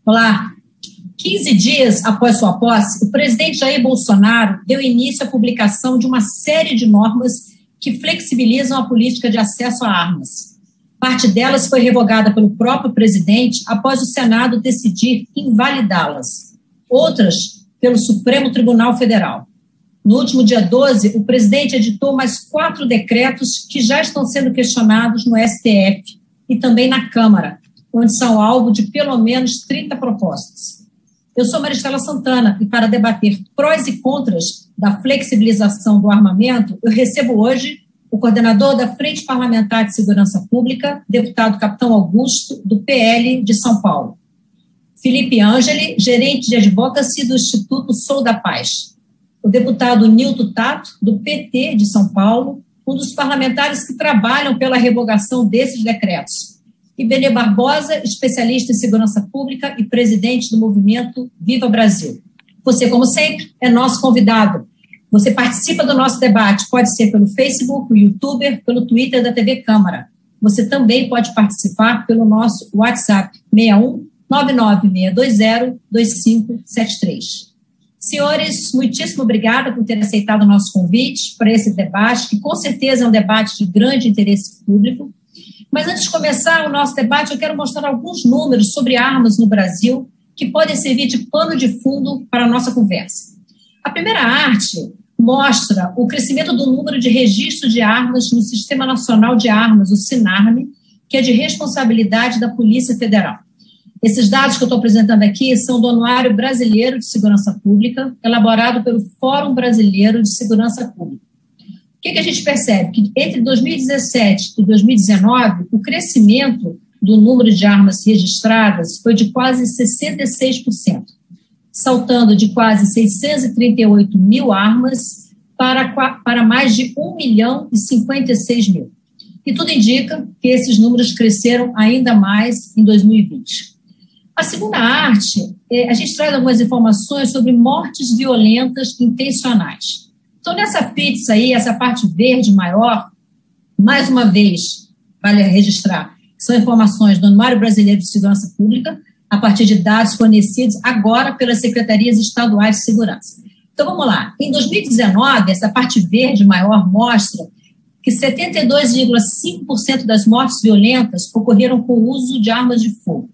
Olá. 15 dias após sua posse, o presidente Jair Bolsonaro deu início à publicação de uma série de normas que flexibilizam a política de acesso a armas. Parte delas foi revogada pelo próprio presidente após o Senado decidir invalidá-las. Outras, pelo Supremo Tribunal Federal. No último dia 12, o presidente editou mais 4 decretos que já estão sendo questionados no STF e também na Câmara, onde são alvo de pelo menos 30 propostas. Eu sou Maristela Santana e para debater prós e contras da flexibilização do armamento, eu recebo hoje o coordenador da Frente Parlamentar de Segurança Pública, deputado Capitão Augusto, do PL de São Paulo. Felipe Angeli, gerente de advocacy do Instituto Sou da Paz. O deputado Nilton Tato, do PT de São Paulo, um dos parlamentares que trabalham pela revogação desses decretos. E Benê Barbosa, especialista em segurança pública e presidente do movimento Viva Brasil. Você, como sempre, é nosso convidado. Você participa do nosso debate, pode ser pelo Facebook, o YouTube, pelo Twitter da TV Câmara. Você também pode participar pelo nosso WhatsApp, 61 996202573. Senhores, muitíssimo obrigada por terem aceitado o nosso convite para esse debate, que com certeza é um debate de grande interesse público. Mas antes de começar o nosso debate, eu quero mostrar alguns números sobre armas no Brasil que podem servir de pano de fundo para a nossa conversa. A primeira arte mostra o crescimento do número de registros de armas no Sistema Nacional de Armas, o SINARME, que é de responsabilidade da Polícia Federal. Esses dados que eu estou apresentando aqui são do Anuário Brasileiro de Segurança Pública, elaborado pelo Fórum Brasileiro de Segurança Pública. O que a gente percebe? Que entre 2017 e 2019, o crescimento do número de armas registradas foi de quase 66%, saltando de quase 638 mil armas para mais de 1.056.000. E tudo indica que esses números cresceram ainda mais em 2020. A segunda arte, a gente traz algumas informações sobre mortes violentas intencionais. Então, nessa pizza aí, essa parte verde maior, mais uma vez, vale registrar, são informações do Anuário Brasileiro de Segurança Pública, a partir de dados fornecidos agora pelas Secretarias Estaduais de Segurança. Então, vamos lá. Em 2019, essa parte verde maior mostra que 72,5% das mortes violentas ocorreram com o uso de armas de fogo.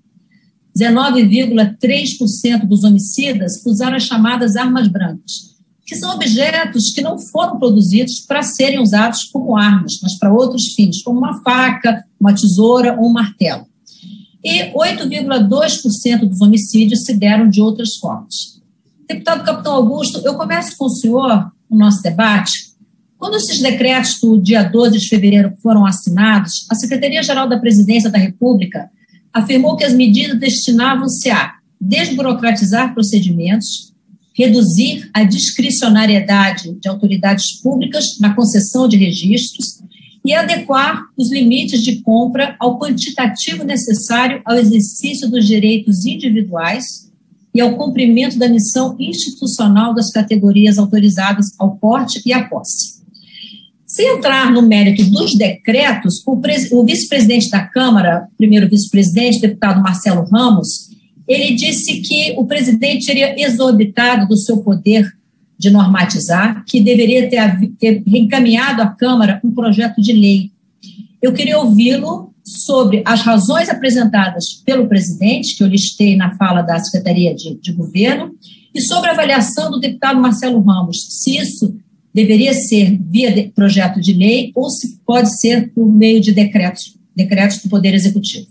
19,3% dos homicidas usaram as chamadas armas brancas, que são objetos que não foram produzidos para serem usados como armas, mas para outros fins, como uma faca, uma tesoura ou um martelo. E 8,2% dos homicídios se deram de outras formas. Deputado Capitão Augusto, eu começo com o senhor o nosso debate. Quando esses decretos do dia 12 de fevereiro foram assinados, a Secretaria-Geral da Presidência da República afirmou que as medidas destinavam-se a desburocratizar procedimentos, reduzir a discricionariedade de autoridades públicas na concessão de registros e adequar os limites de compra ao quantitativo necessário ao exercício dos direitos individuais e ao cumprimento da missão institucional das categorias autorizadas ao porte e à posse. Sem entrar no mérito dos decretos, o vice-presidente da Câmara, primeiro vice-presidente, deputado Marcelo Ramos, ele disse que o presidente teria exorbitado do seu poder de normatizar, que deveria ter encaminhado à Câmara um projeto de lei. Eu queria ouvi-lo sobre as razões apresentadas pelo presidente, que eu listei na fala da Secretaria de Governo, e sobre a avaliação do deputado Marcelo Ramos, se isso deveria ser via projeto de lei ou se pode ser por meio de decretos do Poder Executivo.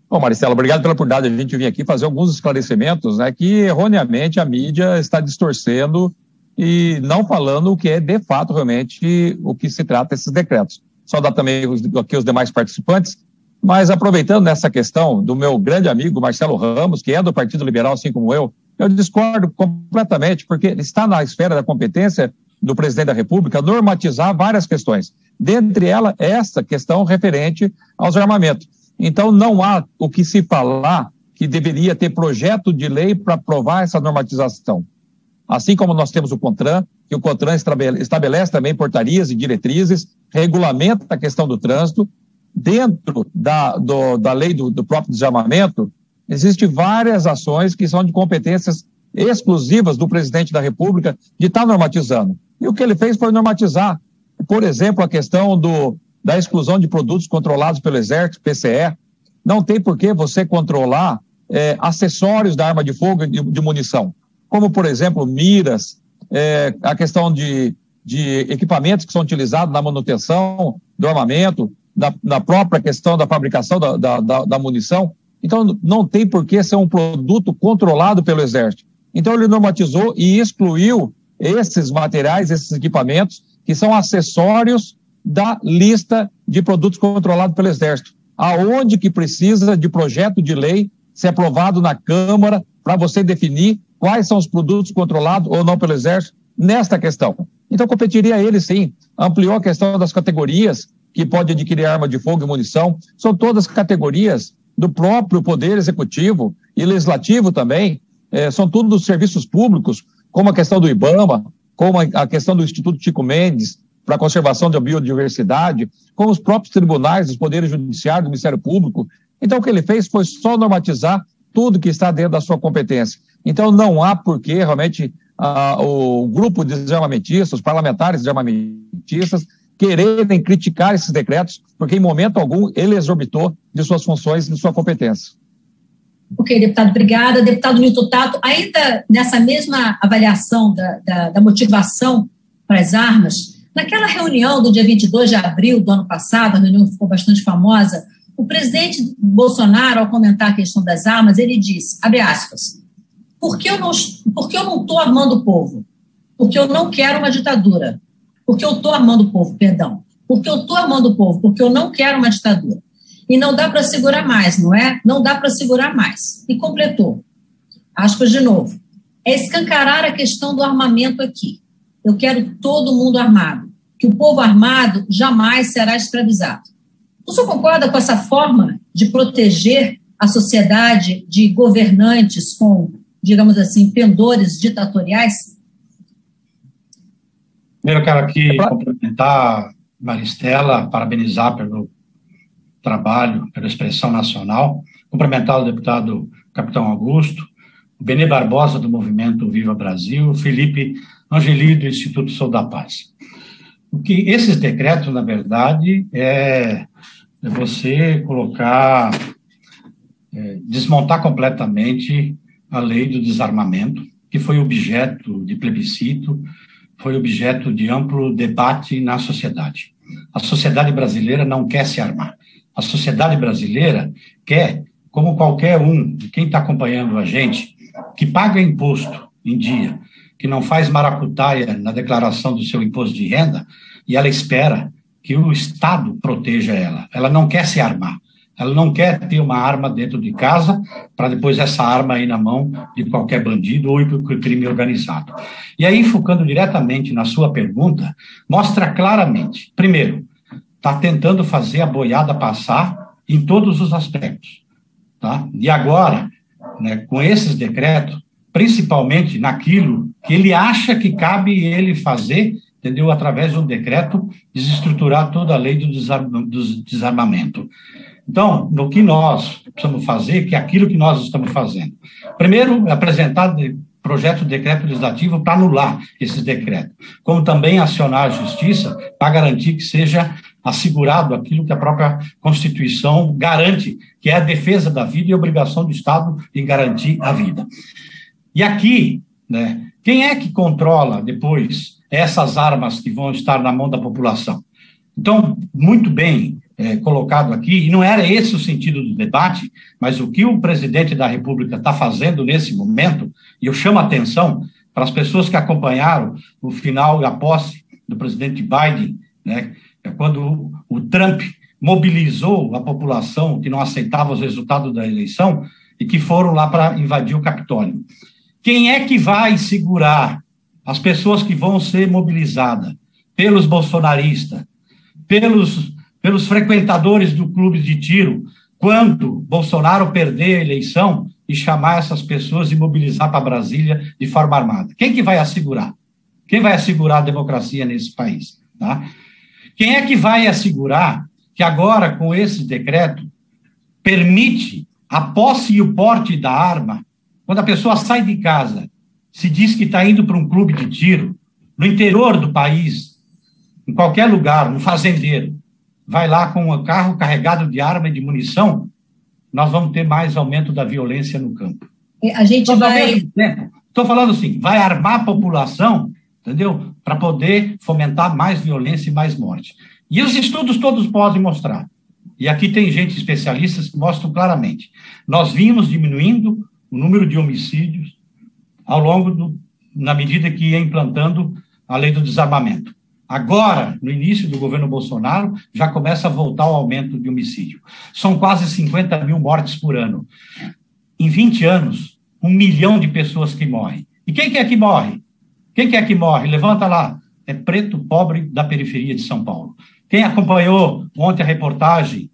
Bom, Maristela, obrigado pela oportunidade de a gente vir aqui fazer alguns esclarecimentos, né, que erroneamente a mídia está distorcendo e não falando o que é de fato realmente o que se trata desses decretos. Saudar também aqui os demais participantes, mas aproveitando nessa questão do meu grande amigo Marcelo Ramos, que é do Partido Liberal, assim como eu discordo completamente, porque está na esfera da competência do presidente da República normatizar várias questões, dentre elas essa questão referente aos armamentos. Então não há o que se falar que deveria ter projeto de lei para aprovar essa normatização. Assim como nós temos o CONTRAN, que o CONTRAN estabelece também portarias e diretrizes, regulamenta a questão do trânsito, dentro da lei do próprio desarmamento, Existem várias ações que são de competências exclusivas do presidente da República de estar normatizando. E o que ele fez foi normatizar, por exemplo, a questão da exclusão de produtos controlados pelo Exército, PCE. Não tem por que você controlar acessórios da arma de fogo e de munição, como, por exemplo, miras, a questão de equipamentos que são utilizados na manutenção do armamento, na própria questão da fabricação da munição. Então, não tem por que ser um produto controlado pelo Exército. Então, ele normatizou e excluiu esses materiais, esses equipamentos, que são acessórios da lista de produtos controlados pelo Exército. Aonde que precisa de projeto de lei ser aprovado na Câmara para você definir quais são os produtos controlados ou não pelo Exército nesta questão. Então, competiria ele, sim. Ampliou a questão das categorias que pode adquirir arma de fogo e munição. São todas categorias do próprio Poder Executivo e Legislativo também. São tudo dos serviços públicos, como a questão do IBAMA, como a questão do Instituto Chico Mendes para a conservação da biodiversidade, como os próprios tribunais, os poderes judiciários, do Ministério Público. Então, o que ele fez foi só normatizar tudo que está dentro da sua competência. Então, não há por que realmente o grupo de desarmamentistas, os parlamentares desarmamentistas, quererem criticar esses decretos, porque em momento algum ele exorbitou de suas funções e de sua competência. Ok, deputado, obrigada. Deputado Nilton Tato, ainda nessa mesma avaliação da motivação para as armas, naquela reunião do dia 22 de abril do ano passado, a reunião ficou bastante famosa, o presidente Bolsonaro, ao comentar a questão das armas, ele disse, abre aspas, por que eu não estou armando o povo? Porque eu não quero uma ditadura. Porque eu estou armando o povo, perdão. Porque eu estou armando o povo, porque eu não quero uma ditadura. E não dá para segurar mais, não é? Não dá para segurar mais. E completou, aspas de novo, é escancarar a questão do armamento aqui. Eu quero todo mundo armado, que o povo armado jamais será escravizado. O senhor concorda com essa forma de proteger a sociedade de governantes com, digamos assim, pendores ditatoriais? Primeiro, eu quero aqui cumprimentar a Maristela, parabenizar pelo trabalho, pela expressão nacional, cumprimentar o deputado Capitão Augusto, o Benê Barbosa, do Movimento Viva Brasil, o Felipe Angeli, do Instituto Sou da Paz. Porque esses decretos, na verdade, é você colocar, desmontar completamente a lei do desarmamento, que foi objeto de plebiscito, foi objeto de amplo debate na sociedade. A sociedade brasileira não quer se armar. A sociedade brasileira quer, como qualquer um, quem está acompanhando a gente, que paga imposto em dia, que não faz maracutaia na declaração do seu imposto de renda, e ela espera que o Estado proteja ela. Ela não quer se armar. Ela não quer ter uma arma dentro de casa para depois essa arma ir na mão de qualquer bandido ou ir para o crime organizado. E aí, focando diretamente na sua pergunta, mostra claramente, primeiro, está tentando fazer a boiada passar em todos os aspectos. Tá? E agora, né, com esses decretos, principalmente naquilo que ele acha que cabe ele fazer, entendeu? Através de um decreto, desestruturar toda a lei do desarmamento. Então, no que nós precisamos fazer, que é aquilo que nós estamos fazendo. Primeiro, apresentar projeto de decreto legislativo para anular esses decretos, como também acionar a justiça para garantir que seja assegurado aquilo que a própria Constituição garante, que é a defesa da vida e a obrigação do Estado em garantir a vida. E aqui, né, quem é que controla depois essas armas que vão estar na mão da população? Então, muito bem colocado aqui, e não era esse o sentido do debate, mas o que o presidente da República está fazendo nesse momento, e eu chamo a atenção para as pessoas que acompanharam o final e a posse do presidente Biden, né, quando o Trump mobilizou a população que não aceitava os resultados da eleição e que foram lá para invadir o Capitólio. Quem é que vai segurar as pessoas que vão ser mobilizadas pelos bolsonaristas, pelos frequentadores do clube de tiro, quando Bolsonaro perder a eleição e chamar essas pessoas e mobilizar para Brasília de forma armada? Quem que vai assegurar? Quem vai assegurar a democracia nesse país? Tá? Quem é que vai assegurar que agora, com esse decreto, permite A posse e o porte da arma, quando a pessoa sai de casa, se diz que está indo para um clube de tiro, no interior do país, em qualquer lugar, um fazendeiro, vai lá com um carro carregado de arma e de munição, nós vamos ter mais aumento da violência no campo. A gente vai... Estou falando assim, vai armar a população, entendeu? Para poder fomentar mais violência e mais morte. E os estudos todos podem mostrar. E aqui tem gente, especialistas, que mostram claramente. Nós vimos diminuindo o número de homicídios ao longo na medida que ia implantando a lei do desarmamento. Agora, no início do governo Bolsonaro, já começa a voltar o aumento de homicídio. São quase 50 mil mortes por ano. Em 20 anos, 1 milhão de pessoas que morrem. E quem que é que morre? Quem que é que morre? Levanta lá. É preto pobre da periferia de São Paulo. Quem acompanhou ontem a reportagem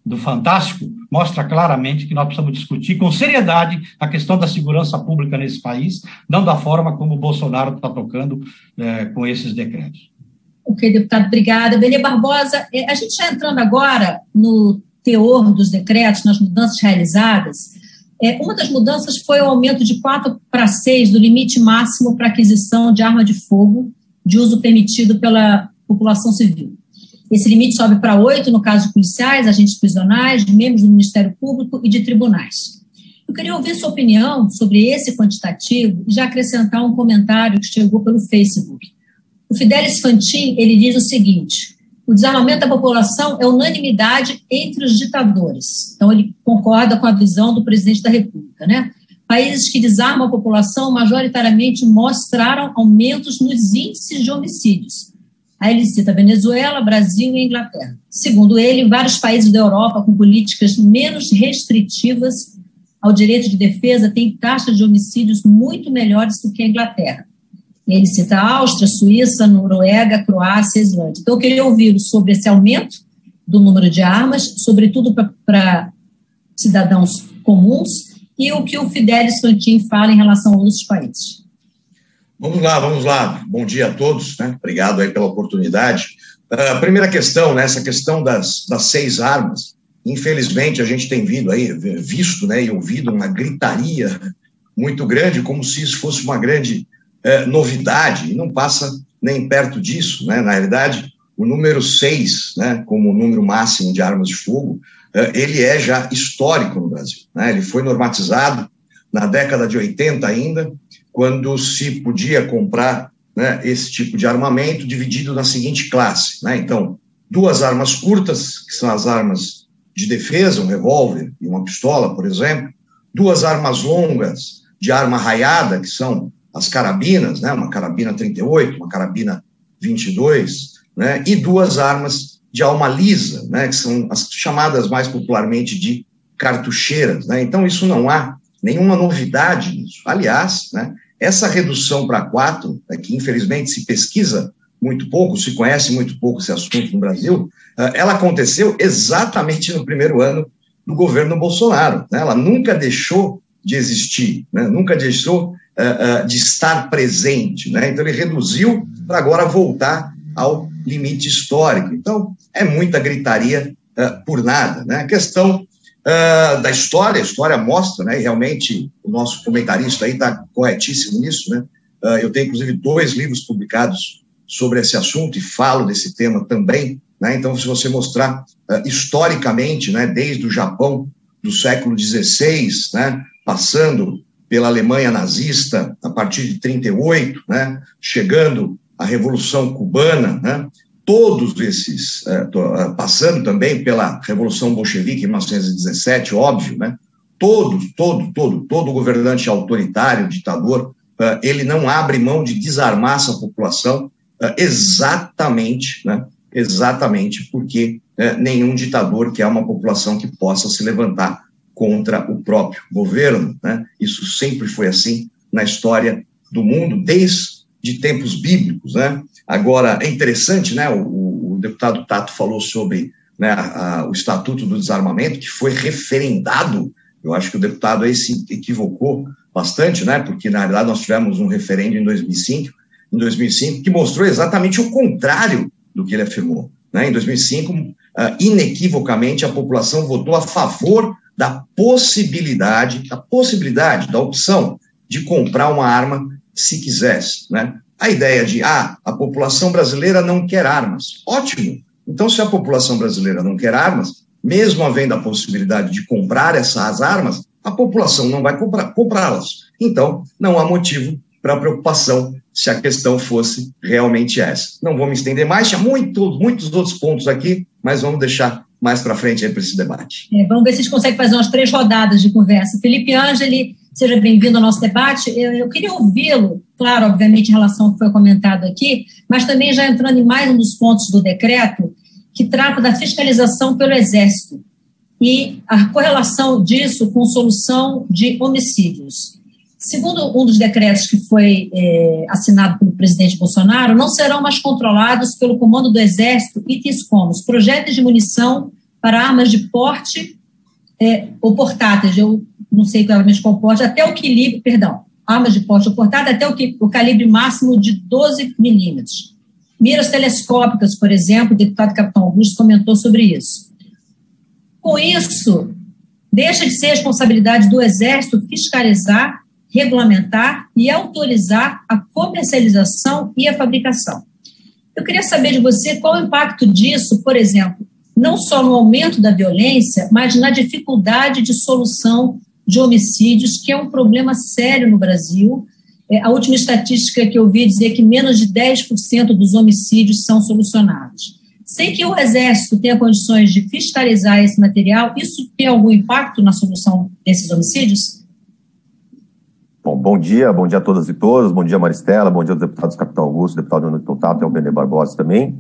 do Fantástico, mostra claramente que nós precisamos discutir com seriedade a questão da segurança pública nesse país, não da forma como o Bolsonaro está tocando com esses decretos. Ok, deputado, obrigada. Benê Barbosa, a gente está entrando agora no teor dos decretos, nas mudanças realizadas. Uma das mudanças foi o aumento de 4 para 6 do limite máximo para aquisição de arma de fogo de uso permitido pela população civil. Esse limite sobe para 8 no caso de policiais, agentes prisionais, de membros do Ministério Público e de tribunais. Eu queria ouvir sua opinião sobre esse quantitativo e já acrescentar um comentário que chegou pelo Facebook. O Fidelis Fantin, ele diz o seguinte: o desarmamento da população é unanimidade entre os ditadores. Então, ele concorda com a visão do presidente da República, né? Países que desarmam a população majoritariamente mostraram aumentos nos índices de homicídios. Aí ele cita Venezuela, Brasil e Inglaterra. Segundo ele, vários países da Europa com políticas menos restritivas ao direito de defesa têm taxas de homicídios muito melhores do que a Inglaterra. Ele cita a Áustria, Suíça, Noruega, Croácia e Islândia. Então, eu queria ouvir sobre esse aumento do número de armas, sobretudo para cidadãos comuns, e o que o Fidelis Fantin fala em relação a outros países. Vamos lá. Bom dia a todos, né? Obrigado aí pela oportunidade. A primeira questão, né? Essa questão das 6 armas, infelizmente a gente tem visto, né, e ouvido uma gritaria muito grande, como se isso fosse uma grande novidade, e não passa nem perto disso, né? Na realidade, o número 6, né, como o número máximo de armas de fogo, ele é já histórico no Brasil, né? Ele foi normatizado na década de 80 ainda, quando se podia comprar, né, esse tipo de armamento dividido na seguinte classe, né? Então, 2 armas curtas, que são as armas de defesa, um revólver e uma pistola, por exemplo, 2 armas longas de arma raiada, que são as carabinas, né, uma carabina 38, uma carabina 22, né, e 2 armas de alma lisa, né, que são as chamadas mais popularmente de cartucheiras, né? Então, isso não há nenhuma novidade nisso. Aliás, né, essa redução para 4, que infelizmente se pesquisa muito pouco, se conhece muito pouco esse assunto no Brasil, ela aconteceu exatamente no primeiro ano do governo Bolsonaro, né? Ela nunca deixou de existir, né? Nunca deixou de estar presente, né? Então ele reduziu para agora voltar ao limite histórico. Então é muita gritaria por nada, né? A questão da história, a história mostra, né, e realmente o nosso comentarista aí está corretíssimo nisso, né? Eu tenho, inclusive, 2 livros publicados sobre esse assunto e falo desse tema também, né? Então, se você mostrar historicamente, né, desde o Japão do século XVI, né, passando pela Alemanha nazista a partir de 1938, né, chegando à Revolução Cubana, né, todos esses, passando também pela Revolução Bolchevique em 1917, óbvio, né? Todo governante autoritário, ditador, ele não abre mão de desarmar essa população exatamente porque nenhum ditador quer uma população que possa se levantar contra o próprio governo, né? Isso sempre foi assim na história do mundo, desde tempos bíblicos, né? Agora, é interessante, né, o deputado Tato falou sobre, né, o Estatuto do Desarmamento, que foi referendado. Eu acho que o deputado aí se equivocou bastante, né, porque, na realidade, nós tivemos um referendo em 2005, que mostrou exatamente o contrário do que ele afirmou, né? Em 2005, inequivocamente, a população votou a favor da possibilidade, da opção de comprar uma arma se quisesse, né? A ideia de, a população brasileira não quer armas. Ótimo. Então, se a população brasileira não quer armas, mesmo havendo a possibilidade de comprar essas armas, a população não vai comprá-las. Então, não há motivo para preocupação se a questão fosse realmente essa. Não vou me estender mais, tinha muitos outros pontos aqui, mas vamos deixar mais para frente aí para esse debate. Vamos ver se a gente consegue fazer umas 3 rodadas de conversa. Felipe Ângeli, seja bem-vindo ao nosso debate. Eu queria ouvi-lo, claro, obviamente, em relação ao que foi comentado aqui, mas também já entrando em mais um dos pontos do decreto, que trata da fiscalização pelo Exército e a correlação disso com solução de homicídios. Segundo um dos decretos que foi assinado pelo presidente Bolsonaro, não serão mais controlados pelo Comando do Exército itens como os projéteis de munição para armas de porte ou portáteis, eu não sei claramente qual porte, até o calibre, armas de porte ou portátil até o calibre máximo de 12 milímetros. Miras telescópicas, por exemplo, o deputado Capitão Augusto comentou sobre isso. Com isso, deixa de ser responsabilidade do Exército fiscalizar, regulamentar e autorizar a comercialização e a fabricação. Eu queria saber de você qual o impacto disso, por exemplo, não só no aumento da violência, mas na dificuldade de solução de homicídios, que é um problema sério no Brasil. A última estatística que eu vi dizer que menos de 10% dos homicídios são solucionados. Sei que o Exército tem condições de fiscalizar esse material, isso tem algum impacto na solução desses homicídios? Bom dia a todas e todos, bom dia Maristela, bom dia aos deputados Capitão Augusto, deputado Leonardo Tontato e ao Benê Barbosa também.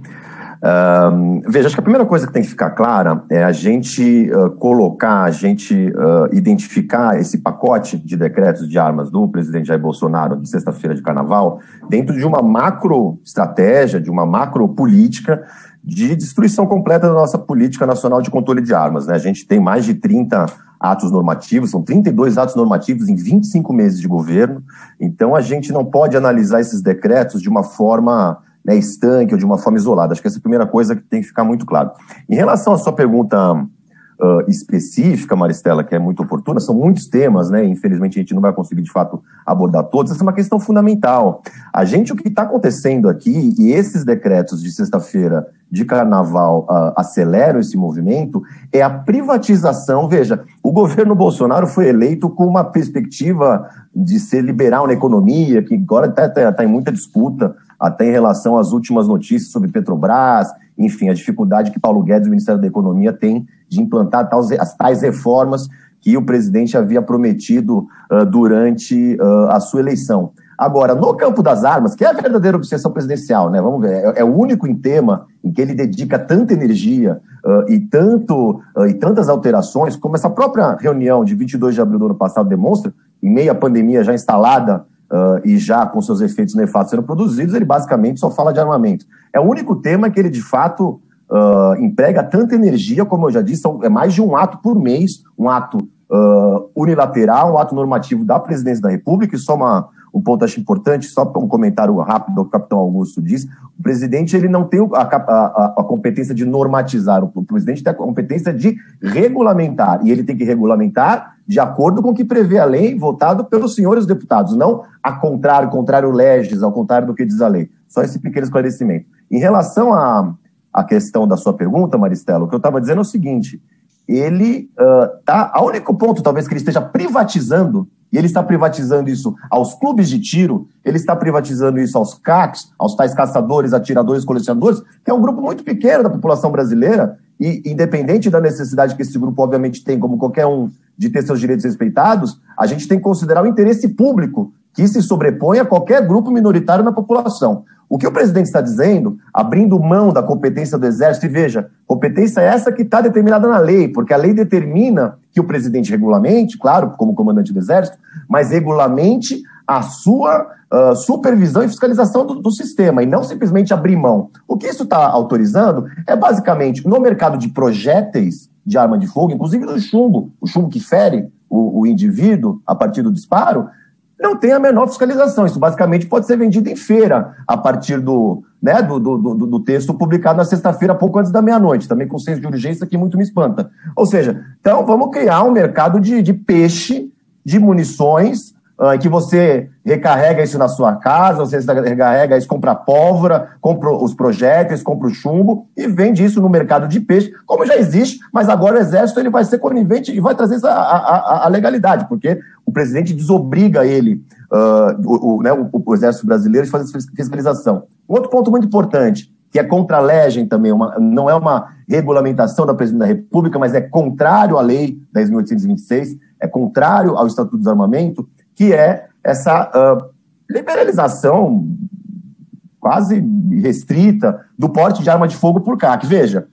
Veja, acho que a primeira coisa que tem que ficar clara é a gente identificar esse pacote de decretos de armas do presidente Jair Bolsonaro de sexta-feira de carnaval dentro de uma macro estratégia, de uma macro política de destruição completa da nossa política nacional de controle de armas, né? A gente tem mais de 30 atos normativos, são 32 atos normativos em 25 meses de governo, então a gente não pode analisar esses decretos de uma forma estanque ou de uma forma isolada. Acho que essa é a primeira coisa que tem que ficar muito claro. Em relação à sua pergunta específica, Maristela, que é muito oportuna, são muitos temas, né? Infelizmente a gente não vai conseguir de fato abordar todos. Essa é uma questão fundamental. O que está acontecendo aqui, e esses decretos de sexta-feira de carnaval aceleram esse movimento, é a privatização. Veja, o governo Bolsonaro foi eleito com uma perspectiva de ser liberal na economia, que agora está em muita disputa, até em relação às últimas notícias sobre Petrobras, enfim, a dificuldade que Paulo Guedes, o Ministério da Economia, tem de implantar as tais reformas que o presidente havia prometido durante a sua eleição. Agora, no campo das armas, que é a verdadeira obsessão presidencial, né? Vamos ver, é o único tema em que ele dedica tanta energia e tantas alterações, como essa própria reunião de 22 de abril do ano passado demonstra, em meio à pandemia já instalada e já com seus efeitos nefastos sendo produzidos, ele basicamente só fala de armamento. É o único tema que ele, de fato, emprega tanta energia, como eu já disse, é mais de um ato por mês, um ato unilateral, um ato normativo da Presidência da República. E só um ponto acho importante, só para um comentário rápido, o Capitão Augusto diz, o presidente ele não tem a competência de normatizar, o presidente tem a competência de regulamentar, e ele tem que regulamentar de acordo com o que prevê a lei, votado pelos senhores deputados, não ao contrário legis, ao contrário do que diz a lei. Só esse pequeno esclarecimento. Em relação à questão da sua pergunta, Maristela, o que eu estava dizendo é o seguinte, ele o único ponto talvez que ele esteja privatizando, e ele está privatizando isso aos clubes de tiro, ele está privatizando isso aos CACs, aos tais caçadores, atiradores, colecionadores, que é um grupo muito pequeno da população brasileira, e independente da necessidade que esse grupo obviamente tem, como qualquer um, de ter seus direitos respeitados, a gente tem que considerar o interesse público que se sobrepõe a qualquer grupo minoritário na população. O que o presidente está dizendo, abrindo mão da competência do Exército, e veja, competência é essa que está determinada na lei, porque a lei determina que o presidente regulamente, claro, como comandante do Exército, mas regulamente a sua supervisão e fiscalização do sistema, e não simplesmente abrir mão. O que isso está autorizando é basicamente, no mercado de projéteis de arma de fogo, inclusive do chumbo, o chumbo que fere o indivíduo a partir do disparo, não tem a menor fiscalização. Isso basicamente pode ser vendido em feira, a partir do texto publicado na sexta-feira, pouco antes da meia-noite, também com senso de urgência que muito me espanta. Ou seja, então vamos criar um mercado de peixe, de munições, que você recarrega isso na sua casa, você recarrega isso, compra pólvora, compra os projéteis, compra o chumbo e vende isso no mercado de peixe, como já existe, mas agora o Exército ele vai ser conivente e vai trazer a legalidade, porque o presidente desobriga ele, o Exército Brasileiro, de fazer fiscalização. Outro ponto muito importante, que é contra a legem também, não é uma regulamentação da Presidência da República, mas é contrário à Lei 10.826, é contrário ao Estatuto do Desarmamento, que é essa liberalização quase restrita do porte de arma de fogo por CAC. Veja,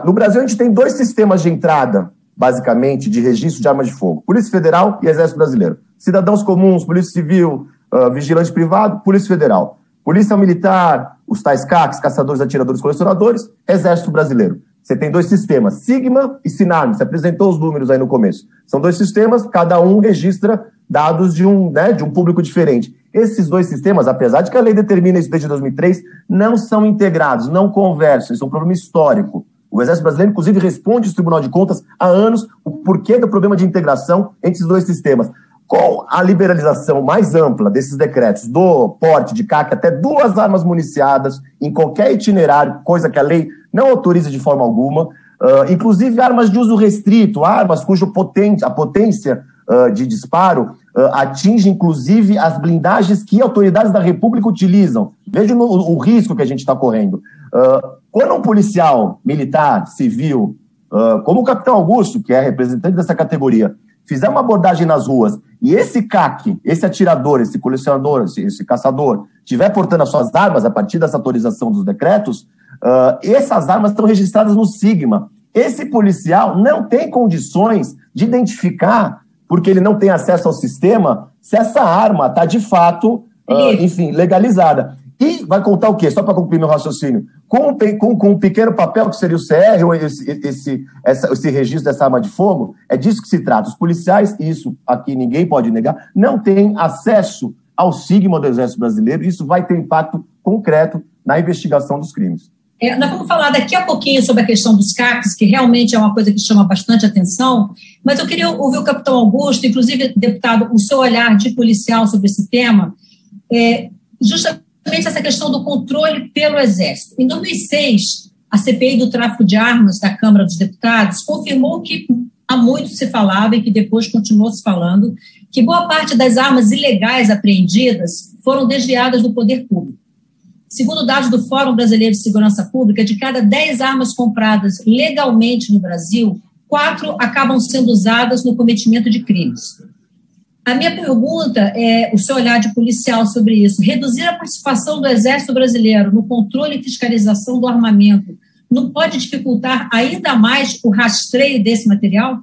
no Brasil a gente tem 2 sistemas de entrada, basicamente, de registro de armas de fogo. Polícia Federal e Exército Brasileiro. Cidadãos comuns, Polícia Civil, vigilante privado, Polícia Federal. Polícia Militar, os tais CACs, caçadores, atiradores, colecionadores, Exército Brasileiro. Você tem 2 sistemas, Sigma e Sinarme. Você apresentou os números aí no começo. São 2 sistemas, cada um registra dados de um público diferente. Esses 2 sistemas, apesar de que a lei determina isso desde 2003, não são integrados, não conversam. Isso é um problema histórico. O Exército Brasileiro, inclusive, responde ao Tribunal de Contas há anos o porquê do problema de integração entre esses 2 sistemas. Com a liberalização mais ampla desses decretos do porte de CAC até 2 armas municiadas em qualquer itinerário, coisa que a lei não autoriza de forma alguma, inclusive armas de uso restrito, armas cuja a potência de disparo atinge, inclusive, as blindagens que autoridades da República utilizam. Veja o risco que a gente está correndo. Quando um policial militar, civil, como o capitão Augusto, que é representante dessa categoria, fizer uma abordagem nas ruas e esse CAC, esse atirador, esse colecionador, esse caçador, estiver portando as suas armas a partir dessa autorização dos decretos, essas armas estão registradas no Sigma. Esse policial não tem condições de identificar, porque ele não tem acesso ao sistema, se essa arma está de fato, legalizada. E vai contar o quê? Só para concluir meu raciocínio. Com um pequeno papel que seria o CR, ou esse registro dessa arma de fogo, é disso que se trata. Os policiais, isso aqui ninguém pode negar, não têm acesso ao Sigma do Exército Brasileiro, e isso vai ter impacto concreto na investigação dos crimes. Nós vamos falar daqui a pouquinho sobre a questão dos CACs, que realmente é uma coisa que chama bastante atenção, mas eu queria ouvir o capitão Augusto, inclusive, deputado, o seu olhar de policial sobre esse tema, justamente essa questão do controle pelo Exército. Em 2006, a CPI do tráfico de armas da Câmara dos Deputados confirmou que há muito se falava e que depois continuou se falando, que boa parte das armas ilegais apreendidas foram desviadas do poder público. Segundo dados do Fórum Brasileiro de Segurança Pública, de cada 10 armas compradas legalmente no Brasil, 4 acabam sendo usadas no cometimento de crimes. A minha pergunta é o seu olhar de policial sobre isso. Reduzir a participação do Exército Brasileiro no controle e fiscalização do armamento não pode dificultar ainda mais o rastreio desse material?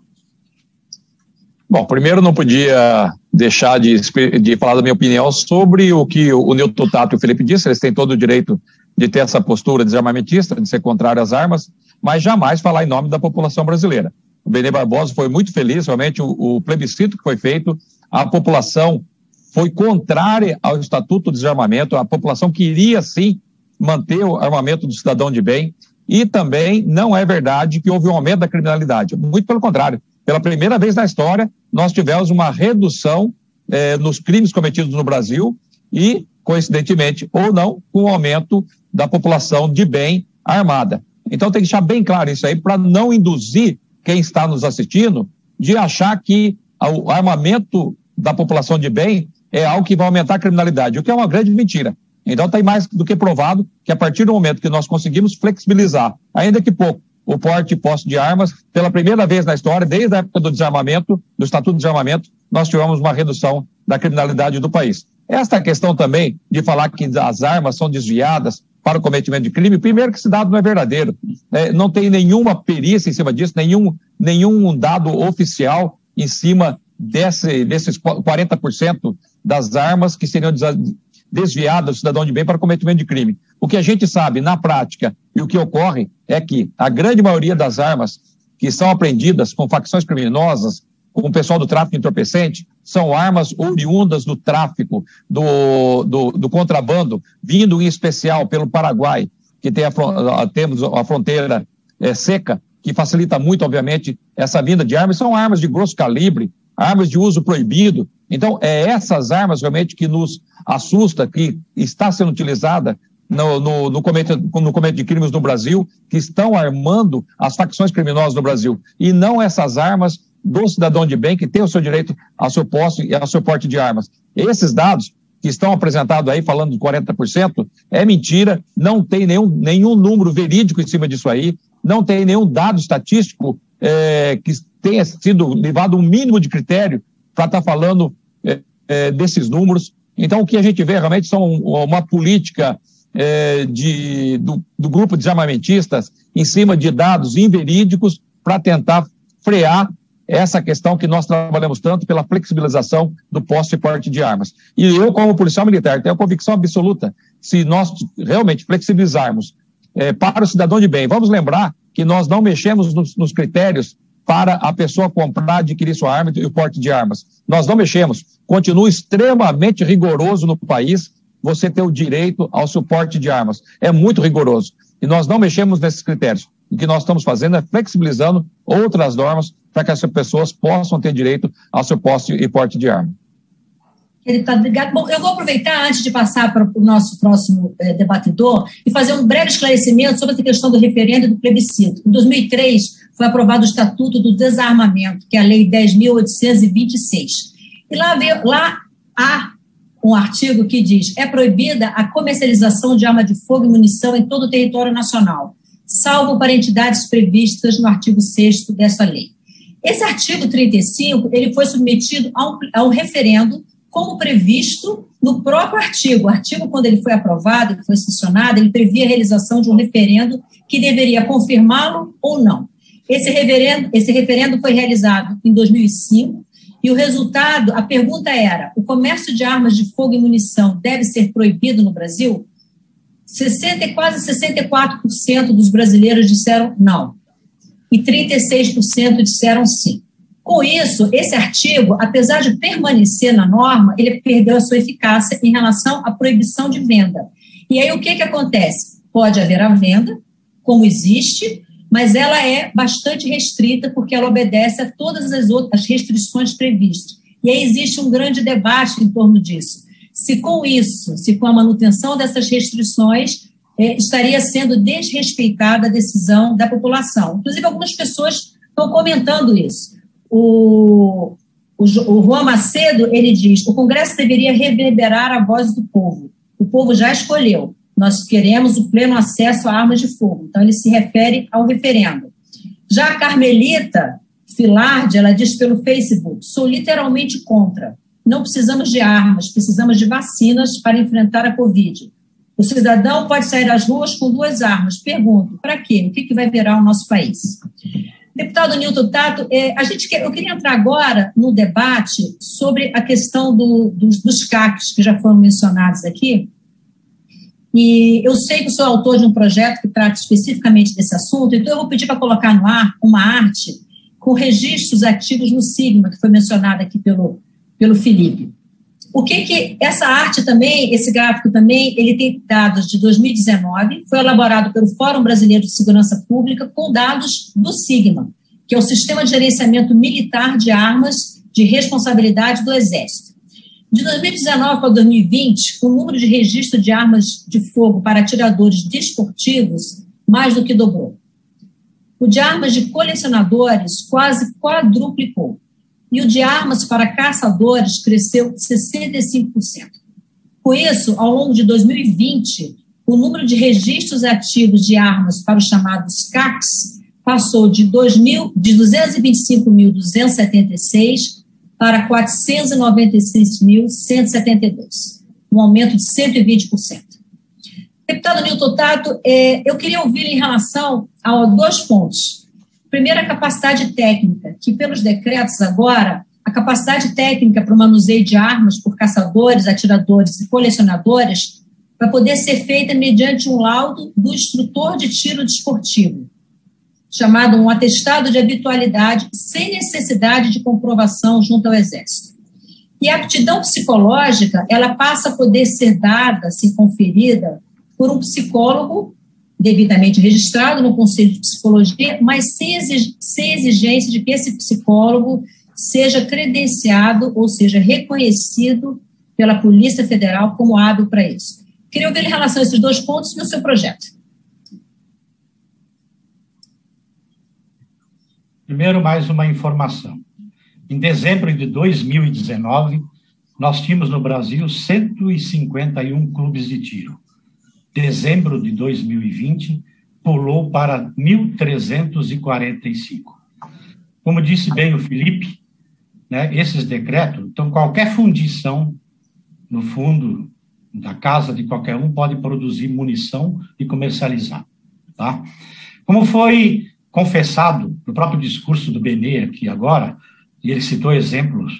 Bom, primeiro não podia deixar de falar da minha opinião sobre o que o Nilton Tato e o Felipe disse. Eles têm todo o direito de ter essa postura desarmamentista, de ser contrário às armas, mas jamais falar em nome da população brasileira. O Benê Barbosa foi muito feliz, realmente o plebiscito que foi feito, a população foi contrária ao Estatuto do Desarmamento, a população queria sim manter o armamento do cidadão de bem, e também não é verdade que houve um aumento da criminalidade, muito pelo contrário. Pela primeira vez na história, nós tivemos uma redução nos crimes cometidos no Brasil e, coincidentemente ou não, com o aumento da população de bem armada. Então tem que deixar bem claro isso aí para não induzir quem está nos assistindo de achar que o armamento da população de bem é algo que vai aumentar a criminalidade, o que é uma grande mentira. Então está mais do que provado que a partir do momento que nós conseguimos flexibilizar, ainda que pouco, o porte e posse de armas, pela primeira vez na história, desde a época do desarmamento, do Estatuto do Desarmamento, nós tivemos uma redução da criminalidade do país. Esta questão também de falar que as armas são desviadas para o cometimento de crime, primeiro que esse dado não é verdadeiro. Não tem nenhuma perícia em cima disso, nenhum dado oficial em cima desses 40% das armas que seriam desviadas do cidadão de bem para o cometimento de crime. O que a gente sabe na prática e o que ocorre é que a grande maioria das armas que são apreendidas com facções criminosas, com o pessoal do tráfico entorpecente, são armas oriundas do tráfico, do contrabando, vindo em especial pelo Paraguai, que temos a fronteira seca, que facilita muito, obviamente, essa vinda de armas. São armas de grosso calibre, armas de uso proibido. Então, essas armas realmente que nos assusta, que está sendo utilizada no cometimento de crimes no Brasil, que estão armando as facções criminosas no Brasil. E não essas armas do cidadão de bem que tem o seu direito ao seu posse e ao seu porte de armas. Esses dados que estão apresentados aí, falando de 40%, é mentira, não tem nenhum número verídico em cima disso aí, não tem nenhum dado estatístico que tenha sido levado um mínimo de critério para estar falando desses números. Então, o que a gente vê realmente são uma política do grupo de desarmamentistas em cima de dados inverídicos para tentar frear essa questão que nós trabalhamos tanto pela flexibilização do posse e porte de armas. E eu, como policial militar, tenho a convicção absoluta, se nós realmente flexibilizarmos para o cidadão de bem, vamos lembrar que nós não mexemos nos critérios para a pessoa comprar, adquirir sua arma e o porte de armas. Nós não mexemos. Continua extremamente rigoroso no país você ter o direito ao seu porte de armas. É muito rigoroso. E nós não mexemos nesses critérios. O que nós estamos fazendo é flexibilizando outras normas para que as pessoas possam ter direito ao seu posse e porte de arma. Ele está ligado. Bom, eu vou aproveitar, antes de passar para o nosso próximo debatedor, e fazer um breve esclarecimento sobre essa questão do referendo e do plebiscito. Em 2003, foi aprovado o Estatuto do Desarmamento, que é a Lei 10.826. E lá há um artigo que diz: é proibida a comercialização de arma de fogo e munição em todo o território nacional, salvo para entidades previstas no artigo 6º dessa lei. Esse artigo 35, ele foi submetido a um referendo, como previsto no próprio artigo. O artigo, quando ele foi aprovado, que foi sancionado, ele previa a realização de um referendo que deveria confirmá-lo ou não. Esse referendo foi realizado em 2005, e o resultado, a pergunta era: o comércio de armas de fogo e munição deve ser proibido no Brasil? Quase 64% dos brasileiros disseram não, e 36% disseram sim. Com isso, esse artigo, apesar de permanecer na norma, ele perdeu a sua eficácia em relação à proibição de venda. E aí o que acontece? Pode haver a venda, como existe, mas ela é bastante restrita porque ela obedece a todas as outras restrições previstas. E aí existe um grande debate em torno disso. Se com a manutenção dessas restrições, estaria sendo desrespeitada a decisão da população. Inclusive, algumas pessoas estão comentando isso. O Juan Macedo, ele diz: o Congresso deveria reverberar a voz do povo. O povo já escolheu. Nós queremos o pleno acesso a armas de fogo. Então, ele se refere ao referendo. Já a Carmelita Filardi, ela diz pelo Facebook: sou literalmente contra. Não precisamos de armas, precisamos de vacinas para enfrentar a Covid. O cidadão pode sair às ruas com 2 armas. Pergunto, para quê? O que vai virar o nosso país? Deputado Nilton Tato, eu queria entrar agora no debate sobre a questão dos CACs, que já foram mencionados aqui. E eu sei que o senhor é autor de um projeto que trata especificamente desse assunto, então eu vou pedir para colocar no ar uma arte com registros ativos no Sigma, que foi mencionado aqui pelo Felipe. O que essa arte também, esse gráfico também, ele tem dados de 2019, foi elaborado pelo Fórum Brasileiro de Segurança Pública com dados do Sigma, que é o Sistema de Gerenciamento Militar de Armas de Responsabilidade do Exército. De 2019 para 2020, o número de registro de armas de fogo para atiradores desportivos mais do que dobrou. O de armas de colecionadores quase quadruplicou. E o de armas para caçadores cresceu 65%. Com isso, ao longo de 2020, o número de registros ativos de armas para os chamados CACs passou de 225.276 para 496.172, um aumento de 120%. Deputado Nilton Tato, eu queria ouvir em relação a 2 pontos. Primeiro, a capacidade técnica, que pelos decretos agora, a capacidade técnica para o manuseio de armas por caçadores, atiradores e colecionadores vai poder ser feita mediante um laudo do instrutor de tiro desportivo. chamado um atestado de habitualidade sem necessidade de comprovação junto ao Exército. E a aptidão psicológica, ela passa a poder ser dada, ser conferida por um psicólogo devidamente registrado no Conselho de Psicologia, mas sem exigência de que esse psicólogo seja credenciado, ou seja, reconhecido pela Polícia Federal como hábil para isso. Queria ouvir em relação a esses dois pontos no seu projeto. Primeiro, mais uma informação. Em dezembro de 2019, nós tínhamos no Brasil 151 clubes de tiro. Dezembro de 2020, pulou para 1.345. Como disse bem o Felipe, né, esses decretos, então qualquer fundição no fundo da casa de qualquer um pode produzir munição e comercializar. Tá? Como foi confessado no próprio discurso do Benê aqui agora, e ele citou exemplos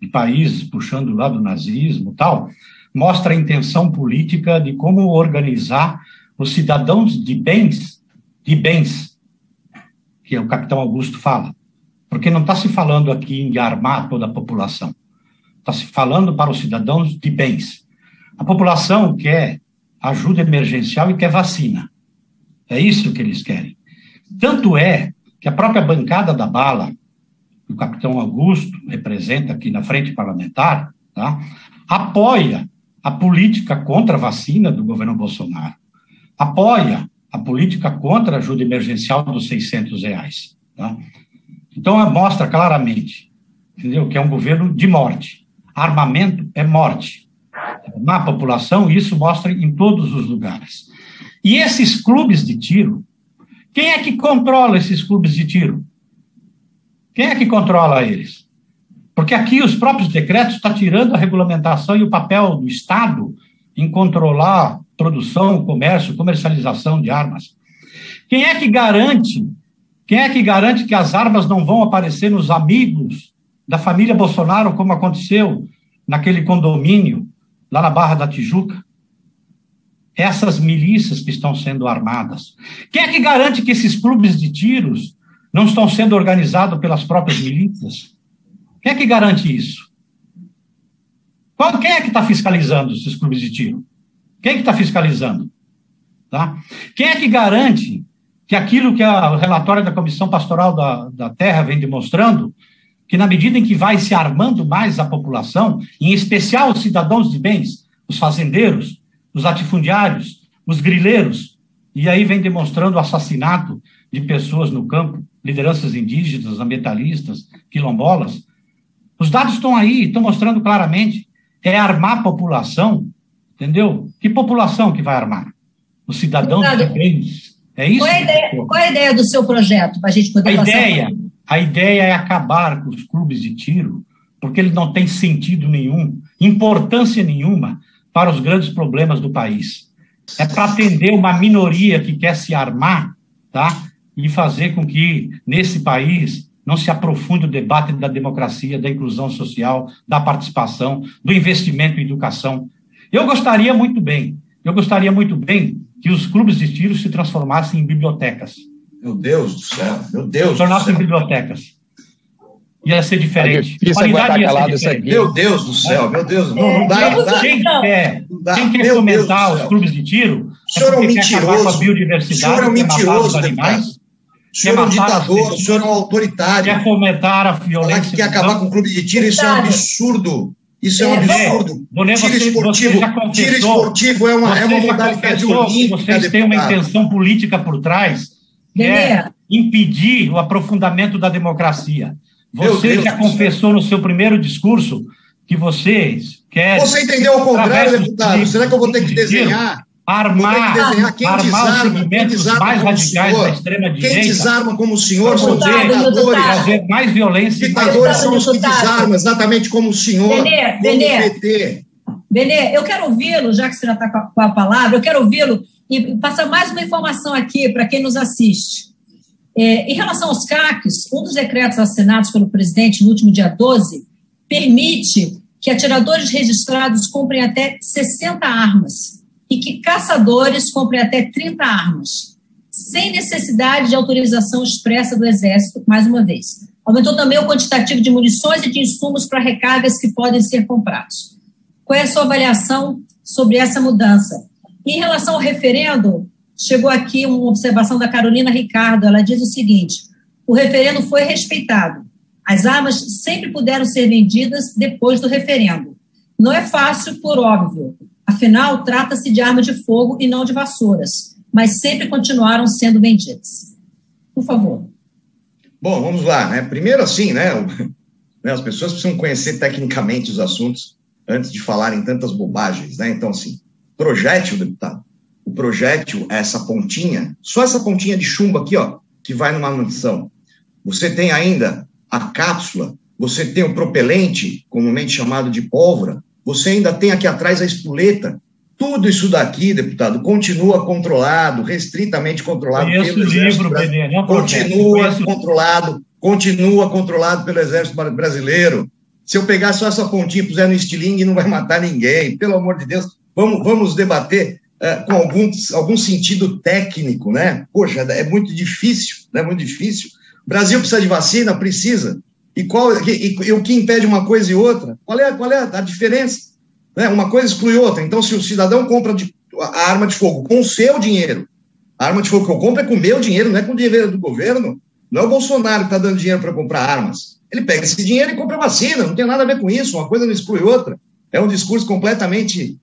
de países puxando lá do nazismo e tal, mostra a intenção política de como organizar os cidadãos de bens, que o capitão Augusto fala. Porque não está se falando aqui em armar toda a população. Está se falando para os cidadãos de bens. A população quer ajuda emergencial e quer vacina. É isso que eles querem. Tanto é que a própria bancada da bala, que o capitão Augusto representa aqui na frente parlamentar, tá, apoia a política contra a vacina do governo Bolsonaro, apoia a política contra a ajuda emergencial dos R$600. Tá? Então, mostra claramente, entendeu, que é um governo de morte. Armamento é morte. Na população, isso mostra em todos os lugares. E esses clubes de tiro, quem é que controla esses clubes de tiro? Quem é que controla eles? Porque aqui os próprios decretos estão tirando a regulamentação e o papel do Estado em controlar produção, comércio, comercialização de armas. Quem é que garante que as armas não vão aparecer nos amigos da família Bolsonaro, como aconteceu naquele condomínio lá na Barra da Tijuca? Essas milícias que estão sendo armadas. Quem é que garante que esses clubes de tiros não estão sendo organizados pelas próprias milícias? Quem é que garante isso? Quem é que está fiscalizando esses clubes de tiro? Quem é que está fiscalizando? Tá? Quem é que garante que aquilo que o relatório da Comissão Pastoral da Terra vem demonstrando, que na medida em que vai se armando mais a população, em especial os cidadãos de bens, os fazendeiros, os latifundiários, os grileiros, e aí vem demonstrando o assassinato de pessoas no campo, lideranças indígenas, ambientalistas, quilombolas. Os dados estão aí, estão mostrando claramente. É armar a população, entendeu? Que população que vai armar? Os cidadãos de bens. É isso? Qual é a ideia do seu projeto, para a gente poder A ideia é acabar com os clubes de tiro, porque ele não tem sentido nenhum, importância nenhuma para os grandes problemas do país. É para atender uma minoria que quer se armar, tá? E fazer com que, nesse país, não se aprofunde o debate da democracia, da inclusão social, da participação, do investimento em educação. Eu gostaria muito bem que os clubes de tiro se transformassem em bibliotecas. Meu Deus do céu, meu Deus. Tornassem bibliotecas. Ia ser diferente. Meu Deus do céu, meu Deus. Não dá. Quem quer fomentar os clubes de tiro, o senhor é um mentiroso. A biodiversidade, o senhor é um mentiroso, animais, o senhor é um ditador, o senhor é um autoritário. Quer fomentar a violência. Falar que quer acabar com o clube de tiro, isso é um absurdo. Isso é um absurdo. Tiro esportivo é uma modalidade olímpica. Vocês têm uma intenção política por trás, que é impedir o aprofundamento da democracia. Você já confessou no seu primeiro discurso que vocês querem... Você entendeu ao contrário, deputado? Será que eu vou ter que desenhar? Armar os segmentos mais radicais da extrema-direita. Quem desarma como o senhor são os ditadores. Trazer mais violência. Os ditadores são os que desarmam, exatamente como o senhor, Benê, eu quero ouvi-lo, já que você já está com a palavra, eu quero ouvi-lo e passar mais uma informação aqui para quem nos assiste. Em relação aos CACs, um dos decretos assinados pelo presidente no último dia 12 permite que atiradores registrados comprem até 60 armas e que caçadores comprem até 30 armas. sem necessidade de autorização expressa do Exército, mais uma vez. Aumentou também o quantitativo de munições e de insumos para recargas que podem ser comprados. Qual é a sua avaliação sobre essa mudança? Em relação ao referendo, chegou aqui uma observação da Carolina Ricardo, ela diz o seguinte: o referendo foi respeitado. As armas sempre puderam ser vendidas depois do referendo. Não é fácil, por óbvio. Afinal, trata-se de arma de fogo e não de vassouras, mas sempre continuaram sendo vendidas. Por favor. Bom, vamos lá, né? Primeiro, assim, né? As pessoas precisam conhecer tecnicamente os assuntos antes de falarem tantas bobagens, né? Então, assim, projétil, deputado, o projétil é essa pontinha, só essa pontinha de chumbo aqui, ó, que vai numa munição. Você tem ainda a cápsula, você tem o propelente, comumente chamado de pólvora, você ainda tem aqui atrás a espoleta. Tudo isso daqui, deputado, continua controlado, restritamente controlado pelo Exército Brasileiro. Continua controlado pelo Exército Brasileiro. Se eu pegar só essa pontinha e puser no estilingue, não vai matar ninguém. Pelo amor de Deus, vamos debater com algum sentido técnico, né? Poxa, é muito difícil, né? Muito difícil. O Brasil precisa de vacina? Precisa. E o que impede uma coisa e outra? Qual é a diferença? Né? Uma coisa exclui outra. Então, se o cidadão compra a arma de fogo com o seu dinheiro, a arma de fogo que eu compro é com o meu dinheiro, não é com o dinheiro do governo, não é o Bolsonaro que está dando dinheiro para comprar armas. Ele pega esse dinheiro e compra vacina, não tem nada a ver com isso, uma coisa não exclui outra. É um discurso completamente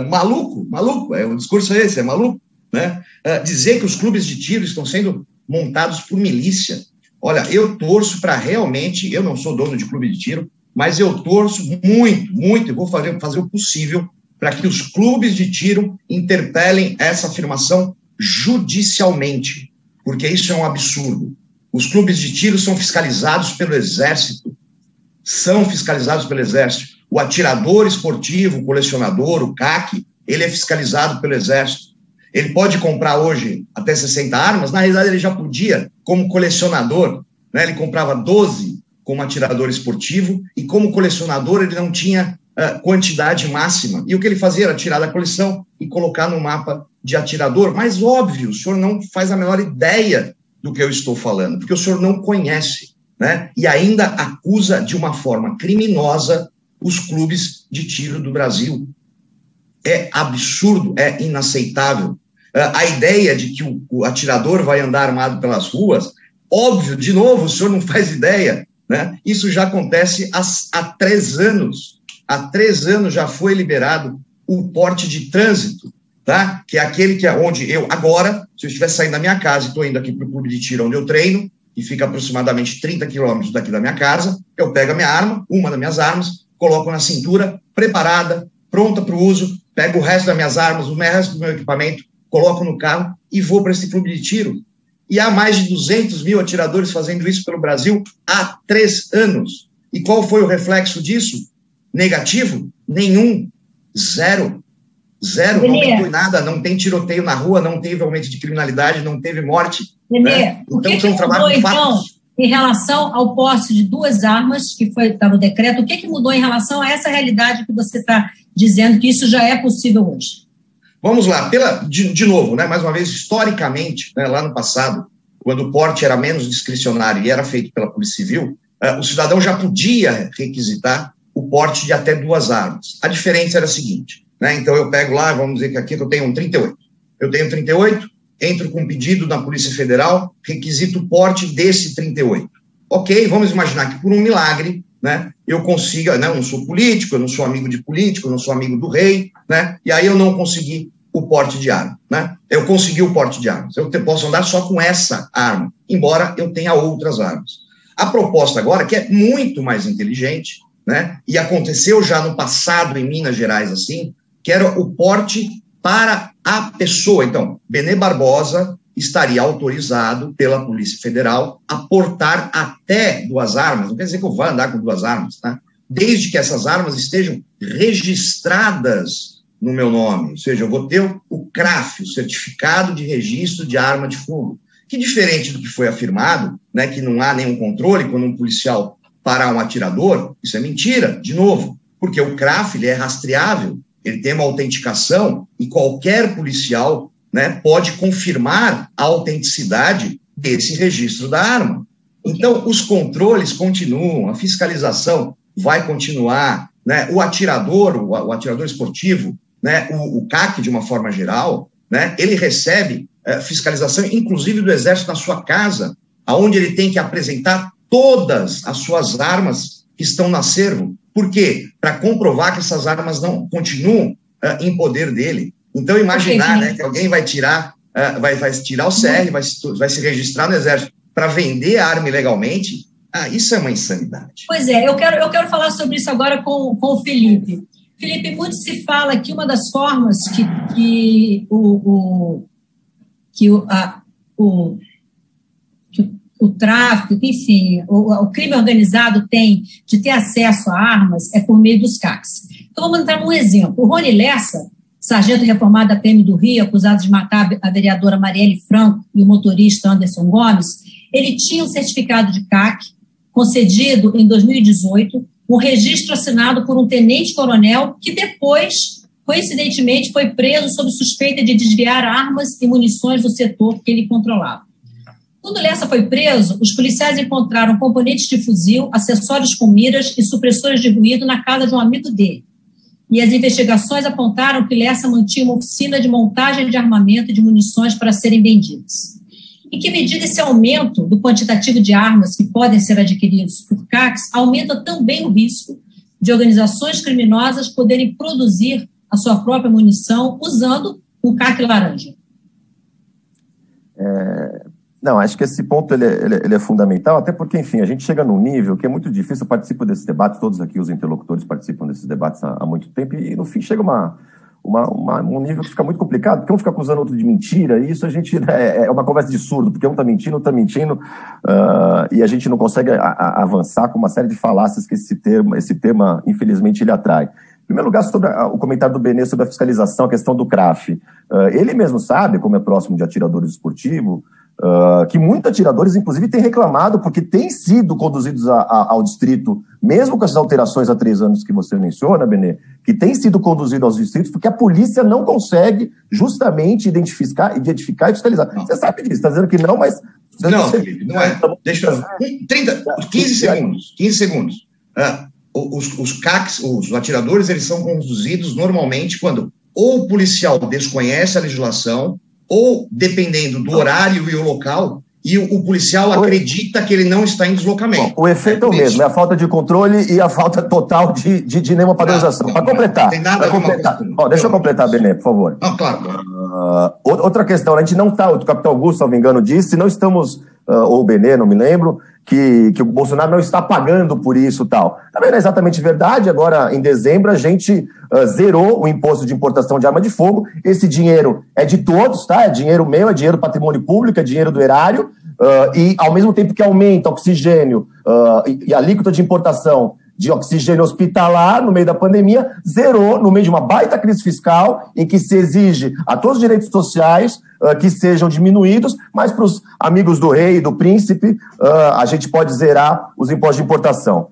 maluco, é um discurso esse, é maluco. Né? Dizer que os clubes de tiro estão sendo montados por milícia. Olha, eu torço para realmente, eu não sou dono de clube de tiro, mas eu torço muito, e vou fazer o possível para que os clubes de tiro interpelem essa afirmação judicialmente, porque isso é um absurdo. Os clubes de tiro são fiscalizados pelo Exército, O atirador esportivo, o colecionador, o CAC, ele é fiscalizado pelo Exército. Ele pode comprar hoje até 60 armas, na realidade ele já podia como colecionador, né? Ele comprava 12 como atirador esportivo e como colecionador ele não tinha quantidade máxima. E o que ele fazia era tirar da coleção e colocar no mapa de atirador. Mas óbvio, o senhor não faz a menor ideia do que eu estou falando, porque o senhor não conhece, né? E ainda acusa de uma forma criminosa os clubes de tiro do Brasil. É absurdo, é inaceitável. A ideia de que o atirador vai andar armado pelas ruas, óbvio, de novo, o senhor não faz ideia, né? Isso já acontece há 3 anos. Há 3 anos já foi liberado o porte de trânsito, tá? Que é aquele que é onde eu, agora, se eu estiver saindo da minha casa e estou indo aqui para o clube de tiro onde eu treino, que fica aproximadamente 30 quilômetros daqui da minha casa, eu pego a minha arma, uma das minhas armas, coloco na cintura, preparada, pronta para o uso, pego o resto das minhas armas, o resto do meu equipamento, coloco no carro e vou para esse clube de tiro. E há mais de 200 mil atiradores fazendo isso pelo Brasil há 3 anos. E qual foi o reflexo disso? Negativo? Nenhum. Zero. Não tem nada, não tem tiroteio na rua, não teve aumento de criminalidade, não teve morte. Né? O que mudou, então, em relação ao posse de 2 armas, que está no decreto, o que mudou em relação a essa realidade que você está dizendo que isso já é possível hoje? Vamos lá, de novo, né, mais uma vez, historicamente, né, lá no passado, quando o porte era menos discricionário e era feito pela Polícia Civil, o cidadão já podia requisitar o porte de até 2 armas. A diferença era a seguinte, né, então eu pego lá, vamos dizer que aqui eu tenho um 38. Eu tenho 38, entro com um pedido na Polícia Federal, requisito o porte desse 38. Ok, vamos imaginar que por um milagre, né, eu consiga, né, eu não sou político, eu não sou amigo de político, eu não sou amigo do rei, né, e aí eu não consegui o porte de arma, né, eu consegui o porte de armas, eu posso andar só com essa arma, embora eu tenha outras armas. A proposta agora, que é muito mais inteligente, né, e aconteceu já no passado em Minas Gerais assim, que era o porte para a pessoa. Então, Benê Barbosa estaria autorizado pela Polícia Federal a portar até 2 armas, não quer dizer que eu vá andar com 2 armas, tá? Desde que essas armas estejam registradas no meu nome, ou seja, eu vou ter o CRAF, o Certificado de Registro de Arma de Fogo, que diferente do que foi afirmado, né, que não há nenhum controle quando um policial parar um atirador, isso é mentira, de novo, porque o CRAF ele é rastreável, ele tem uma autenticação e qualquer policial né, pode confirmar a autenticidade desse registro da arma. Então, os controles continuam, a fiscalização vai continuar, né, o atirador esportivo, né, o CAC, de uma forma geral, né, ele recebe fiscalização, inclusive do Exército, na sua casa, onde ele tem que apresentar todas as suas armas que estão no acervo. Por quê? Para comprovar que essas armas não continuam em poder dele. Então, imaginar, né, que alguém vai tirar o CR, vai se registrar no Exército para vender a arma ilegalmente, isso é uma insanidade. Pois é, eu quero falar sobre isso agora com o Felipe. Felipe, muito se fala que uma das formas que o tráfico, enfim, o crime organizado tem de ter acesso a armas é por meio dos CACs. Então, vamos entrar num exemplo. O Rony Lessa, sargento reformado da PM do Rio, acusado de matar a vereadora Marielle Franco e o motorista Anderson Gomes, ele tinha um certificado de CAC concedido em 2018, um registro assinado por um tenente-coronel que depois, coincidentemente, foi preso sob suspeita de desviar armas e munições do setor que ele controlava. Quando Lessa foi preso, os policiais encontraram componentes de fuzil, acessórios com miras e supressores de ruído na casa de um amigo dele. E as investigações apontaram que Lessa mantinha uma oficina de montagem de armamento e de munições para serem vendidas. Em que medida esse aumento do quantitativo de armas que podem ser adquiridos por CACs aumenta também o risco de organizações criminosas poderem produzir a sua própria munição usando um CAC laranja? Não, acho que esse ponto ele é fundamental, até porque, enfim, a gente chega num nível que é muito difícil. Eu participo desses debates, todos aqui os interlocutores participam desses debates há muito tempo, e no fim chega um nível que fica muito complicado, porque um fica acusando o outro de mentira, e isso a gente é uma conversa de surdo, porque um está mentindo, outro está mentindo, e a gente não consegue avançar com uma série de falácias que esse tema, infelizmente, ele atrai. Em primeiro lugar, sobre o comentário do Benê sobre a fiscalização, a questão do CRAF. Ele mesmo sabe, como é próximo de atiradores esportivos, que muitos atiradores, inclusive, têm reclamado porque têm sido conduzidos ao distrito, mesmo com essas alterações há 3 anos que você menciona, Benê, que têm sido conduzidos aos distritos porque a polícia não consegue justamente identificar e fiscalizar. Não. Você sabe disso, está dizendo que não, mas... Não, Felipe, não é. Deixa eu... 15 segundos. Os CACs, os atiradores, eles são conduzidos normalmente quando ou o policial desconhece a legislação, ou, dependendo do horário e o local, e o policial acredita que ele não está em deslocamento. Bom, o efeito é o mesmo, é a falta de controle e a falta total de nenhuma padronização. Para completar. Tem nada deixa eu completar, Benê, por favor. Não, claro. Outra questão, a gente não está, o capitão Augusto, se não me engano, disse, não estamos, ou o Benê, não me lembro, que o Bolsonaro não está pagando por isso e tal. Também não é exatamente verdade. Agora, em dezembro, a gente zerou o imposto de importação de arma de fogo. Esse dinheiro é de todos, tá? É dinheiro meu, é dinheiro do patrimônio público, é dinheiro do erário. E, ao mesmo tempo que aumenta o oxigênio e a alíquota de importação de oxigênio hospitalar no meio da pandemia, zerou no meio de uma baita crise fiscal em que se exige a todos os direitos sociais que sejam diminuídos, mas para os amigos do rei e do príncipe, a gente pode zerar os impostos de importação.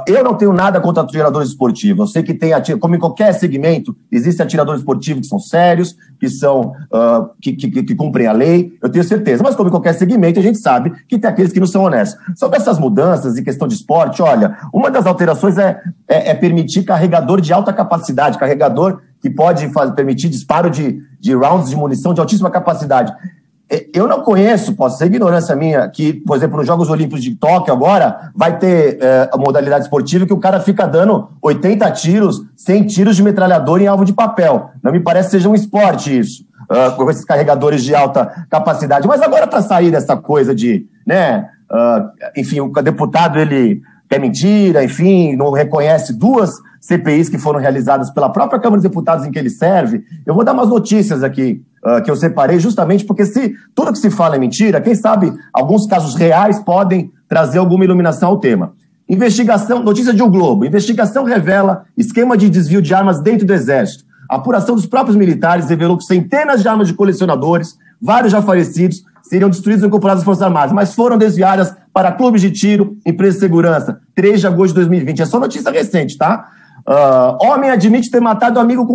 Eu não tenho nada contra atiradores esportivos. Eu sei que tem, como em qualquer segmento, existem atiradores esportivos que são sérios, que são que cumprem a lei, eu tenho certeza. Mas como em qualquer segmento, a gente sabe que tem aqueles que não são honestos. Sobre essas mudanças em questão de esporte, olha, uma das alterações é permitir carregador de alta capacidade, carregador que pode permitir disparo de rounds de munição de altíssima capacidade. Eu não conheço, posso ser ignorância minha, que, por exemplo, nos Jogos Olímpicos de Tóquio agora, vai ter a modalidade esportiva que o cara fica dando 80 tiros, 100 tiros de metralhador em alvo de papel. Não me parece que seja um esporte isso, com esses carregadores de alta capacidade. Mas agora, para sair dessa coisa de, né, enfim, o deputado, ele quer mentira, enfim, não reconhece 2 CPIs que foram realizadas pela própria Câmara dos Deputados em que ele serve, eu vou dar umas notícias aqui, que eu separei justamente porque se tudo que se fala é mentira, quem sabe alguns casos reais podem trazer alguma iluminação ao tema. Investigação, notícia de O Globo, investigação revela esquema de desvio de armas dentro do Exército. A apuração dos próprios militares revelou que centenas de armas de colecionadores, vários já falecidos, seriam destruídos e incorporados às Forças Armadas, mas foram desviadas para clubes de tiro, empresas de segurança, 3 de agosto de 2020. É só notícia recente, tá? Homem admite ter matado amigo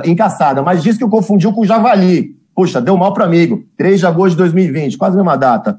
em caçada, mas diz que o confundiu com javali. Puxa, deu mal para amigo. 3 de agosto de 2020, quase a mesma data.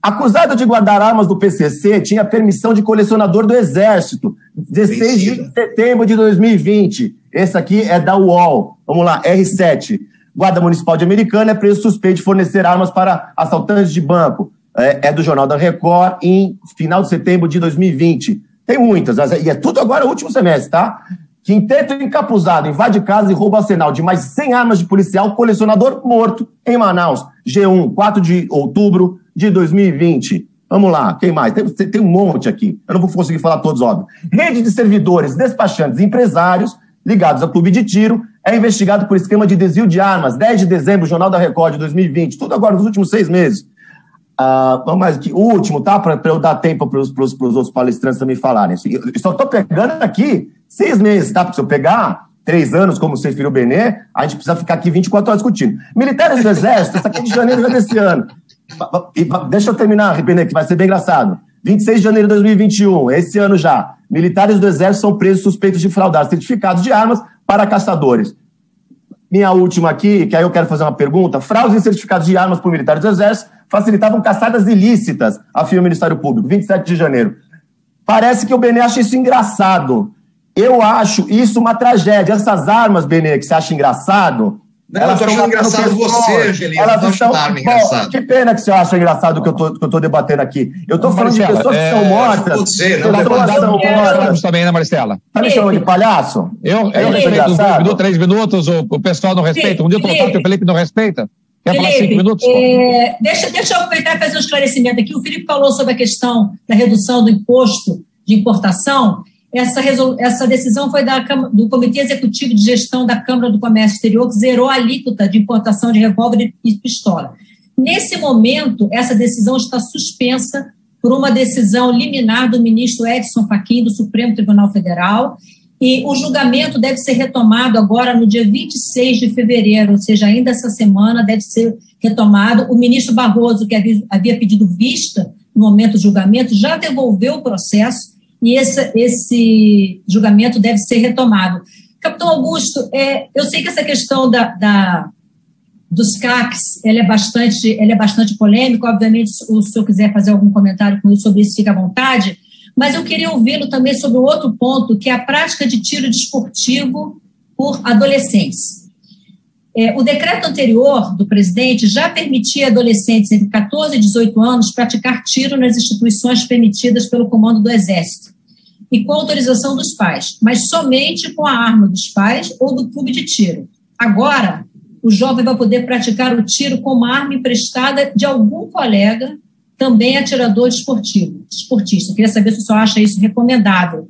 Acusado de guardar armas do PCC, tinha permissão de colecionador do Exército. 16 de setembro de 2020. Esse aqui é da UOL. Vamos lá, R7. Guarda Municipal de Americana é preso suspeito de fornecer armas para assaltantes de banco. É do Jornal da Record, em final de setembro de 2020. Tem muitas, e é tudo agora último semestre, tá? Quinteto encapuzado invade casa e rouba arsenal de mais de 100 armas de policial, colecionador morto em Manaus. G1, 4 de outubro de 2020. Vamos lá, quem mais? Tem um monte aqui. Eu não vou conseguir falar todos, óbvio. Rede de servidores, despachantes e empresários ligados a clube de tiro é investigado por esquema de desvio de armas. 10 de dezembro, Jornal da Record de 2020. Tudo agora nos últimos 6 meses. Vamos mais aqui. O último, tá? Para eu dar tempo para os outros palestrantes também falarem. Eu só estou pegando aqui 6 meses, tá? Porque se eu pegar 3 anos, como você referiu o Benê, a gente precisa ficar aqui 24 horas discutindo. Militares do Exército, isso aqui é de janeiro já desse ano. Deixa eu terminar, Benê, que vai ser bem engraçado. 26 de janeiro de 2021, esse ano já. Militares do Exército são presos suspeitos de fraudar certificados de armas para caçadores. Minha última aqui, que aí eu quero fazer uma pergunta. Fraudes em certificados de armas por militares do Exército facilitavam caçadas ilícitas, afirma o Ministério Público, 27 de janeiro. Parece que o Benê acha isso engraçado. Eu acho isso uma tragédia. Essas armas, Benê, que você acha engraçado... Elas estão engraçado você, Angelina. Elas estão engraçado. Que pena que você acha engraçado o que eu tô debatendo aqui. Eu tô falando de pessoas que são mortas. Você, não também, né, Maristela? Tá me chamando de palhaço? Eu respeito uns 2 minutos, 3 minutos, o pessoal não respeita. Um dia eu tô falando que o Felipe não respeita. Quer falar 5 minutos? Deixa eu aproveitar e fazer um esclarecimento aqui. O Felipe falou sobre a questão da redução do imposto de importação. Essa decisão foi do Comitê Executivo de Gestão da Câmara do Comércio Exterior, que zerou a alíquota de importação de revólver e pistola. Nesse momento, essa decisão está suspensa por uma decisão liminar do ministro Edson Fachin, do Supremo Tribunal Federal, e o julgamento deve ser retomado agora no dia 26 de fevereiro, ou seja, ainda essa semana deve ser retomado. O ministro Barroso, que havia pedido vista no momento do julgamento, já devolveu o processo, e esse julgamento deve ser retomado. Capitão Augusto, eu sei que essa questão dos CACs ela é bastante polêmica. Obviamente, se o senhor quiser fazer algum comentário sobre isso, fica à vontade, mas eu queria ouvi-lo também sobre um outro ponto, que é a prática de tiro desportivo por adolescentes. O decreto anterior do presidente já permitia adolescentes entre 14 e 18 anos praticar tiro nas instituições permitidas pelo comando do Exército e com autorização dos pais, mas somente com a arma dos pais ou do clube de tiro. Agora, o jovem vai poder praticar o tiro com uma arma emprestada de algum colega, também atirador esportista. Eu queria saber se o senhor acha isso recomendável.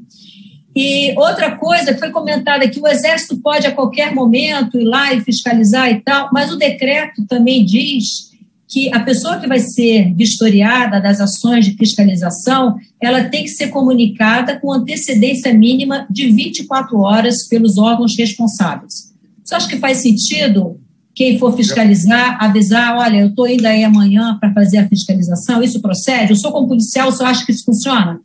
E outra coisa que foi comentada aqui, o Exército pode a qualquer momento ir lá e fiscalizar e tal, mas o decreto também diz que a pessoa que vai ser vistoriada das ações de fiscalização, ela tem que ser comunicada com antecedência mínima de 24 horas pelos órgãos responsáveis. Você acha que faz sentido quem for fiscalizar, avisar, olha, eu estou indo aí amanhã para fazer a fiscalização, isso procede? Eu sou como policial, você acha que isso funciona?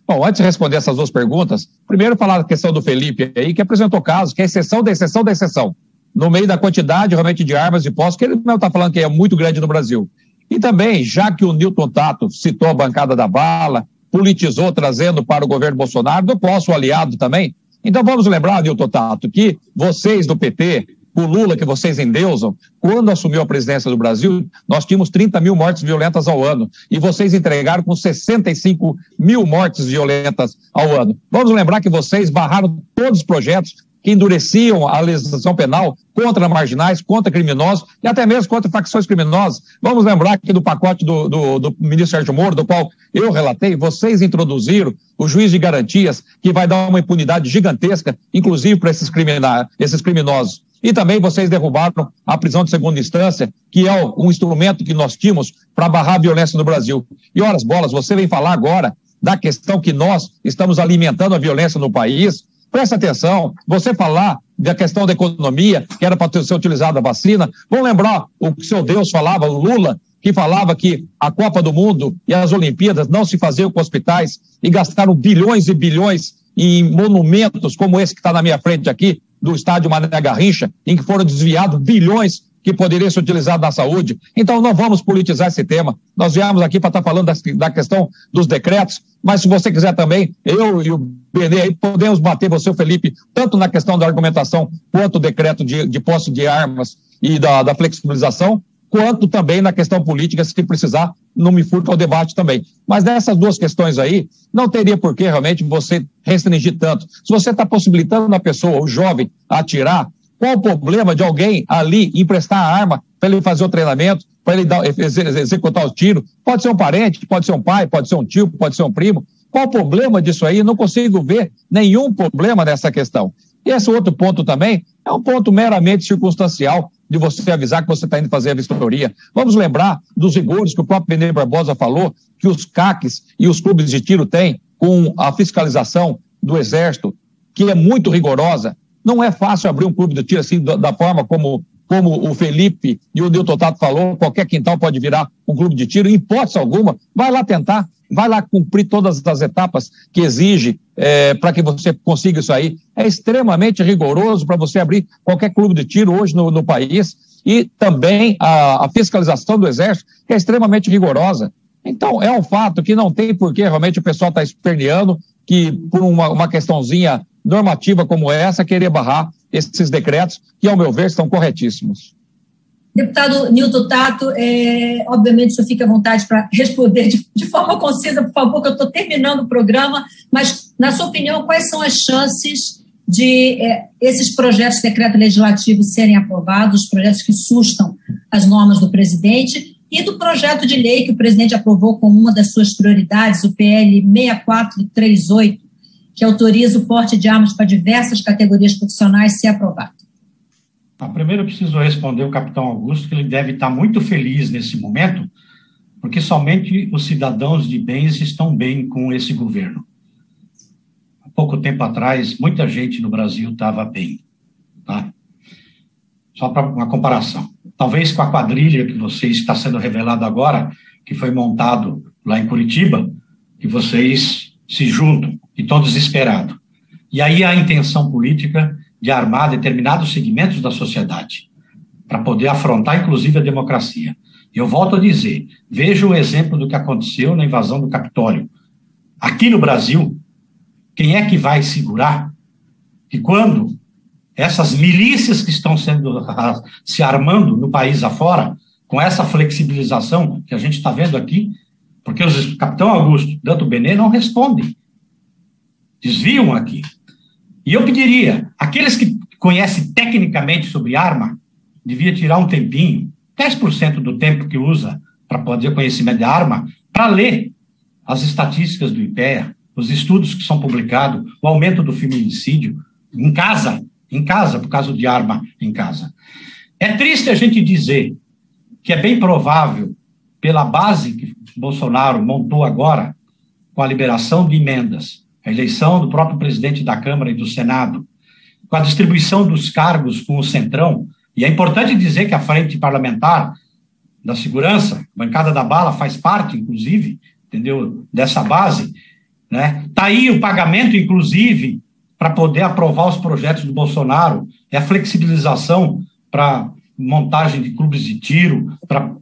Bom, antes de responder essas 2 perguntas, primeiro falar da questão do Felipe aí, que apresentou casos, que é exceção da exceção da exceção, no meio da quantidade realmente de armas e postos, que ele não está falando que é muito grande no Brasil. E também, já que o Newton Tato citou a bancada da bala, politizou trazendo para o governo Bolsonaro, eu posso, o aliado também. Então vamos lembrar, Newton Tato, que vocês do PT, o Lula que vocês endeusam, quando assumiu a presidência do Brasil, nós tínhamos 30 mil mortes violentas ao ano, e vocês entregaram com 65 mil mortes violentas ao ano. Vamos lembrar que vocês barraram todos os projetos que endureciam a legislação penal contra marginais, contra criminosos e até mesmo contra facções criminosas. Vamos lembrar que do pacote do ministro Sérgio Moro, do qual eu relatei, vocês introduziram o juiz de garantias, que vai dar uma impunidade gigantesca, inclusive para esses criminosos. E também vocês derrubaram a prisão de segunda instância, que é um instrumento que nós tínhamos para barrar a violência no Brasil. E horas bolas, você vem falar agora da questão que nós estamos alimentando a violência no país. Presta atenção, você falar da questão da economia, que era para ser utilizada a vacina. Vamos lembrar o que o seu Deus falava, o Lula, que falava que a Copa do Mundo e as Olimpíadas não se faziam com hospitais e gastaram bilhões e bilhões em monumentos como esse que está na minha frente aqui, do estádio Mané Garrincha, em que foram desviados bilhões que poderiam ser utilizados na saúde. Então, não vamos politizar esse tema. Nós viemos aqui para estar falando da questão dos decretos, mas se você quiser também, eu e o Benê aí podemos bater, você e o Felipe, tanto na questão da argumentação, quanto o decreto de posse de armas e da flexibilização, quanto também na questão política, se precisar, não me furta ao debate também. Mas nessas duas questões aí, não teria por que realmente você restringir tanto. Se você está possibilitando a pessoa, o jovem, a atirar, qual o problema de alguém ali emprestar a arma para ele fazer o treinamento, para ele executar o tiro? Pode ser um parente, pode ser um pai, pode ser um tio, pode ser um primo. Qual o problema disso aí? Não consigo ver nenhum problema nessa questão. E esse outro ponto também é um ponto meramente circunstancial de você avisar que você está indo fazer a vistoria. Vamos lembrar dos rigores que o próprio Benê Barbosa falou, que os CACs e os clubes de tiro têm com a fiscalização do Exército, que é muito rigorosa. Não é fácil abrir um clube de tiro assim, da forma como o Felipe e o Nilton Tato falou, qualquer quintal pode virar um clube de tiro, em hipótese alguma, vai lá tentar, vai lá cumprir todas as etapas que exige para que você consiga isso aí. É extremamente rigoroso para você abrir qualquer clube de tiro hoje no país, e também a fiscalização do Exército, que é extremamente rigorosa. Então, é um fato que não tem por que realmente o pessoal está esperneando, que por uma questãozinha normativa como essa, querer barrar esses decretos, que, ao meu ver, estão corretíssimos. Deputado Nilton Tato, obviamente o senhor fica à vontade para responder de forma concisa, por favor, que eu estou terminando o programa, mas, na sua opinião, quais são as chances de esses projetos de decreto legislativo serem aprovados, os projetos que sustam as normas do presidente, e do projeto de lei que o presidente aprovou como uma das suas prioridades, o PL 6438, que autoriza o porte de armas para diversas categorias profissionais, ser aprovado? Primeiro eu preciso responder ao capitão Augusto, que ele deve estar muito feliz nesse momento, porque somente os cidadãos de bens estão bem com esse governo. Há pouco tempo atrás, muita gente no Brasil estava bem. Tá? Só para uma comparação. Talvez com a quadrilha que vocês está sendo revelado agora, que foi montado lá em Curitiba, que vocês se juntam e estão desesperados. E aí há a intenção política de armar determinados segmentos da sociedade para poder afrontar, inclusive, a democracia. Eu volto a dizer, veja o exemplo do que aconteceu na invasão do Capitólio. Aqui no Brasil, quem é que vai segurar que quando essas milícias que estão se armando no país afora, com essa flexibilização que a gente está vendo aqui, porque os capitão Augusto, Danto Benê, não respondem. Desviam aqui. E eu pediria, aqueles que conhecem tecnicamente sobre arma, devia tirar um tempinho, 10% do tempo que usa para poder conhecimento de arma, para ler as estatísticas do IPEA, os estudos que são publicados, o aumento do feminicídio em casa, por causa de arma em casa. É triste a gente dizer que é bem provável, pela base que Bolsonaro montou agora, com a liberação de emendas, a eleição do próprio presidente da Câmara e do Senado, com a distribuição dos cargos com o Centrão, e é importante dizer que a frente parlamentar da segurança, a bancada da bala, faz parte, inclusive, entendeu, dessa base, né? Está aí o pagamento, inclusive, para poder aprovar os projetos do Bolsonaro, é a flexibilização para montagem de clubes de tiro, para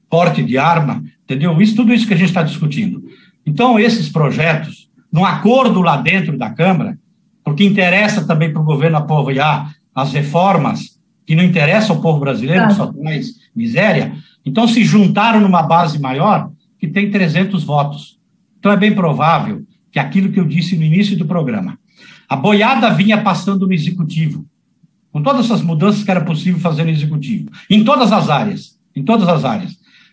porte de arma, entendeu? Tudo isso que a gente está discutindo. Então, esses projetos, num acordo lá dentro da Câmara, porque interessa também para o governo apoiar as reformas que não interessam ao povo brasileiro, que só traz miséria, então se juntaram numa base maior que tem 300 votos. Então é bem provável que aquilo que eu disse no início do programa, a boiada vinha passando no Executivo, com todas essas mudanças que era possível fazer no Executivo, em todas as áreas.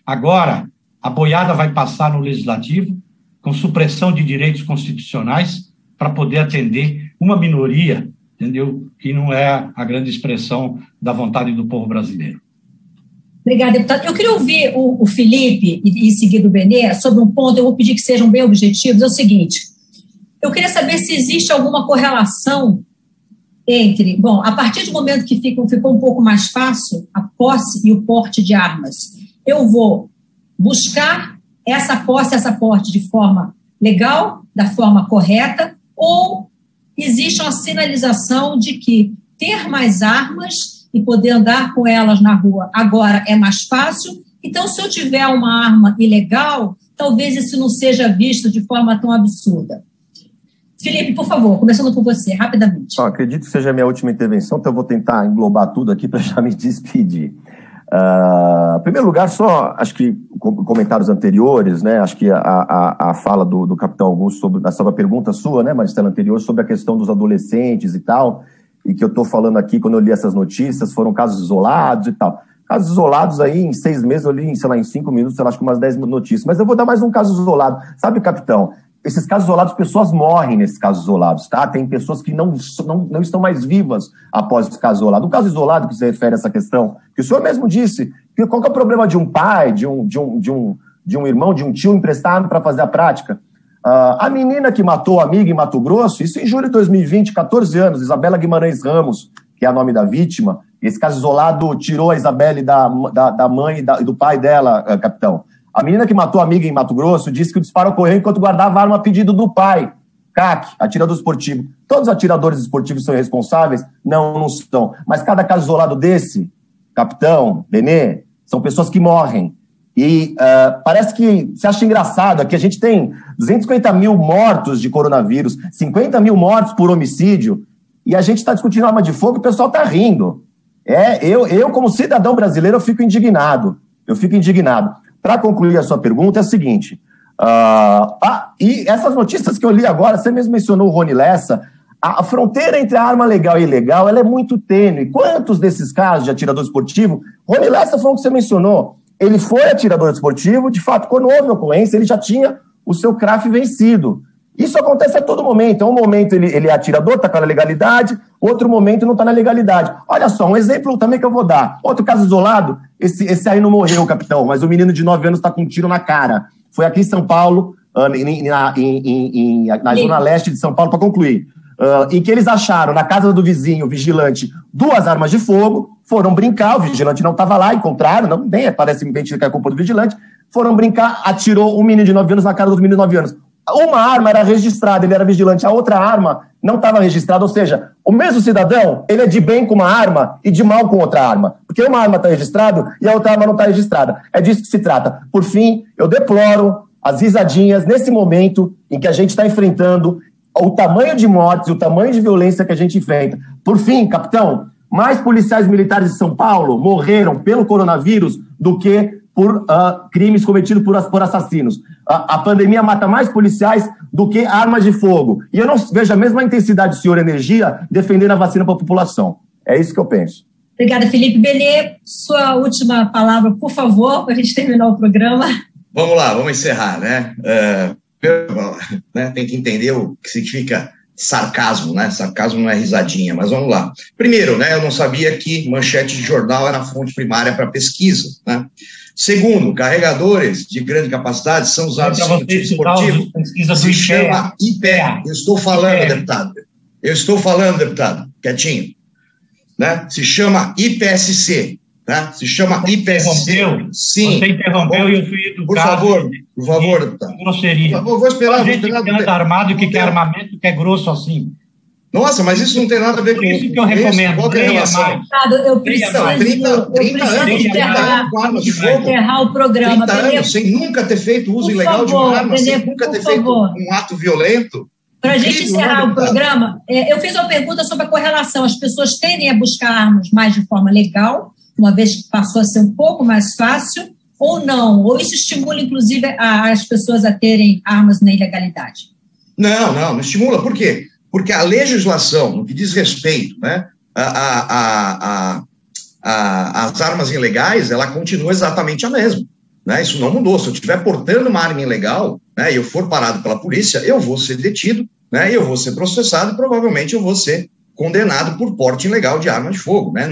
Agora, a boiada vai passar no Legislativo, com supressão de direitos constitucionais, para poder atender uma minoria, entendeu? Que não é a grande expressão da vontade do povo brasileiro. Obrigada, deputado. Eu queria ouvir o Felipe e em seguida o Benê sobre um ponto, eu vou pedir que sejam bem objetivos, é o seguinte, eu queria saber se existe alguma correlação entre, a partir do momento que ficou um pouco mais fácil a posse e o porte de armas, eu vou buscar essa porte de forma legal, da forma correta, ou existe uma sinalização de que ter mais armas e poder andar com elas na rua agora é mais fácil. Então, se eu tiver uma arma ilegal, talvez isso não seja visto de forma tão absurda. Felipe, por favor, começando por você, rapidamente. Acredito que seja a minha última intervenção, então eu vou tentar englobar tudo aqui para já me despedir. Em primeiro lugar, só acho que comentários anteriores, né? Acho que a fala do capitão Augusto sobre a pergunta sua, né, Maristela, anterior, sobre a questão dos adolescentes e tal, e que eu estou falando aqui, quando eu li essas notícias, foram casos isolados e tal. Casos isolados aí, em 6 meses, eu li, sei lá, em 5 minutos, sei lá, acho que umas 10 notícias. Mas eu vou dar mais um caso isolado. Sabe, capitão, esses casos isolados, pessoas morrem nesses casos isolados, tá? Tem pessoas que não estão mais vivas após esse caso isolado. Um caso isolado que se refere a essa questão, que o senhor mesmo disse, que qual que é o problema de um pai, de um irmão, de um tio emprestado para fazer a prática? A menina que matou a amiga em Mato Grosso, isso em julho de 2020, 14 anos, Isabela Guimarães Ramos, que é o nome da vítima. Esse caso isolado tirou a Isabelle da mãe e do pai dela, capitão. A menina que matou a amiga em Mato Grosso disse que o disparo ocorreu enquanto guardava a arma a pedido do pai, CAC, atirador esportivo. Todos os atiradores esportivos são irresponsáveis? Não são. Mas cada caso isolado desse, capitão, Benê, são pessoas que morrem. E parece que você acha engraçado, aqui a gente tem 250 mil mortos de coronavírus, 50 mil mortos por homicídio, e a gente está discutindo arma de fogo e o pessoal está rindo. Eu, como cidadão brasileiro, eu fico indignado. Para concluir a sua pergunta, é o seguinte, e essas notícias que eu li agora, você mesmo mencionou o Rony Lessa, a fronteira entre a arma legal e ilegal, ela é muito tênue. Quantos desses casos de atirador esportivo, Rony Lessa foi o que você mencionou, ele foi atirador esportivo, de fato, quando houve a ocorrência, ele já tinha o seu CRAF vencido. Isso acontece a todo momento. Um momento ele é atirador, está com a legalidade, outro momento não está na legalidade. Olha só, um exemplo também que eu vou dar. Outro caso isolado, esse aí não morreu, capitão, mas o menino de 9 anos está com um tiro na cara. Foi aqui em São Paulo, na zona leste de São Paulo, para concluir. Em que eles acharam, na casa do vizinho, vigilante, 2 armas de fogo, foram brincar, o vigilante não estava lá, encontraram, parece que é culpa do vigilante, foram brincar, atirou um menino de 9 anos na cara do menino de 9 anos. Uma arma era registrada, ele era vigilante, a outra arma não estava registrada, ou seja, o mesmo cidadão, ele é de bem com uma arma e de mal com outra arma, porque uma arma está registrada e a outra arma não está registrada. É disso que se trata. Por fim, eu deploro as risadinhas nesse momento em que a gente está enfrentando o tamanho de mortes e o tamanho de violência que a gente enfrenta. Por fim, capitão, mais policiais militares de São Paulo morreram pelo coronavírus do que por crimes cometidos por assassinos. A pandemia mata mais policiais do que armas de fogo. E eu não vejo a mesma intensidade do senhor Energia defendendo a vacina para a população. É isso que eu penso. Obrigada, Felipe. Benê, sua última palavra, por favor, para a gente terminar o programa. Vamos lá, vamos encerrar, né? Tem que entender o que significa sarcasmo, né? Sarcasmo não é risadinha, mas vamos lá. Primeiro, né, eu não sabia que manchete de jornal era fonte primária para pesquisa, né? Segundo, carregadores de grande capacidade são usados em tipo esportivo. Se chama IPEA. Eu estou falando, deputado, quietinho. Né? Se chama IPSC. Tá? Se chama IPSC. Sim. Você interrompeu e eu fui educado. Por favor, deputado. Grosseria. Por favor, vou esperar. A gente que anda armado, que quer armamento, que é grosso assim. Nossa, mas isso não tem nada a ver com isso. Isso que eu recomendo. Qual que é a relação? Eu preciso 30 anos de fogo. Encerrar o programa. 30 anos sem nunca ter feito uso ilegal de uma arma, sem nunca ter feito um ato violento. Para a gente encerrar o programa, eu fiz uma pergunta sobre a correlação. As pessoas tendem a buscar armas mais de forma legal, uma vez que passou a ser um pouco mais fácil, ou não? Ou isso estimula, inclusive, as pessoas a terem armas na ilegalidade? Não estimula. Por quê? Porque a legislação, no que diz respeito, né, as armas ilegais, ela continua exatamente a mesma. Né? Isso não mudou. Se eu estiver portando uma arma ilegal, né, e eu for parado pela polícia, eu vou ser detido, né, eu vou ser processado e provavelmente eu vou ser condenado por porte ilegal de arma de fogo. Né?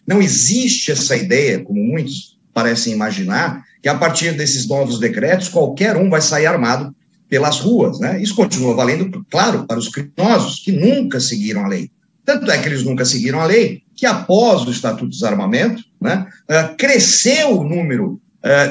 Não existe essa ideia, como muitos parecem imaginar, que a partir desses novos decretos, qualquer um vai sair armado pelas ruas, né? Isso continua valendo, claro, para os criminosos que nunca seguiram a lei. Tanto é que eles nunca seguiram a lei, que após o Estatuto de Desarmamento, né, cresceu o número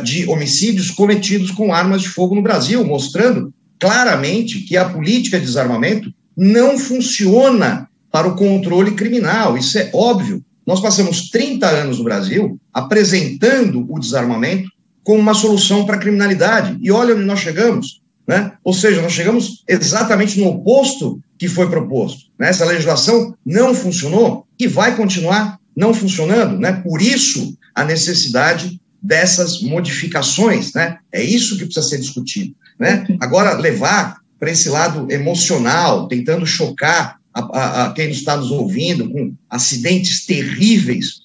de homicídios cometidos com armas de fogo no Brasil, mostrando claramente que a política de desarmamento não funciona para o controle criminal. Isso é óbvio. Nós passamos 30 anos no Brasil apresentando o desarmamento como uma solução para a criminalidade. E olha onde nós chegamos, né? Ou seja, nós chegamos exatamente no oposto que foi proposto, né? Essa legislação não funcionou e vai continuar não funcionando, né? Por isso, a necessidade dessas modificações, né? É isso que precisa ser discutido, né? Agora, levar para esse lado emocional, tentando chocar a quem está nos ouvindo com acidentes terríveis,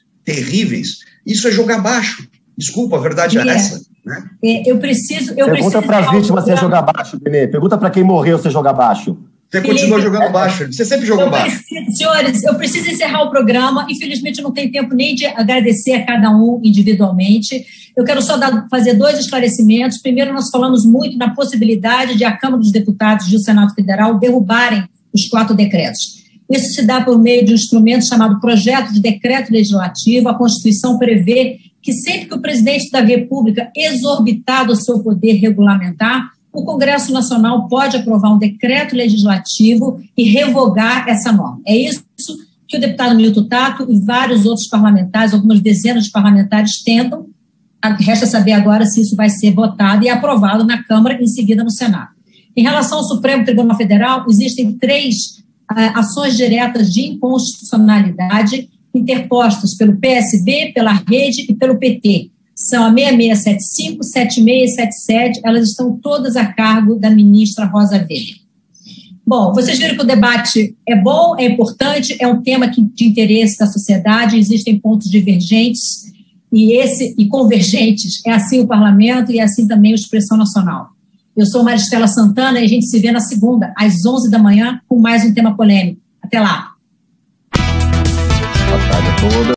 isso é jogar baixo. Desculpa, a verdade é essa. Né? Eu preciso. Pergunta para as vítimas se é jogar baixo, Benê. Pergunta para quem morreu se é jogar baixo. Você continua jogando baixo, você sempre jogou baixo. Senhores, eu preciso encerrar o programa. Infelizmente, eu não tenho tempo nem de agradecer a cada um individualmente. Eu quero só fazer 2 esclarecimentos. Primeiro, nós falamos muito na possibilidade de a Câmara dos Deputados e o Senado Federal derrubarem os 4 decretos. Isso se dá por meio de um instrumento chamado Projeto de Decreto Legislativo. A Constituição prevê que sempre que o presidente da República exorbitar do seu poder regulamentar, o Congresso Nacional pode aprovar um decreto legislativo e revogar essa norma. É isso que o deputado Milton Tato e vários outros parlamentares, algumas dezenas de parlamentares, tentam. Resta saber agora se isso vai ser votado e aprovado na Câmara e em seguida no Senado. Em relação ao Supremo Tribunal Federal, existem 3 ações diretas de inconstitucionalidade interpostas pelo PSB, pela Rede e pelo PT. São a 6675, 76 e 77, elas estão todas a cargo da ministra Rosa Weber. Bom, vocês viram que o debate é bom, é importante, é um tema de interesse da sociedade, existem pontos divergentes e convergentes, é assim o parlamento e é assim também a expressão nacional. Eu sou Maristela Santana e a gente se vê na segunda, às 11 da manhã, com mais um tema polêmico. Até lá. Boa tarde a todas.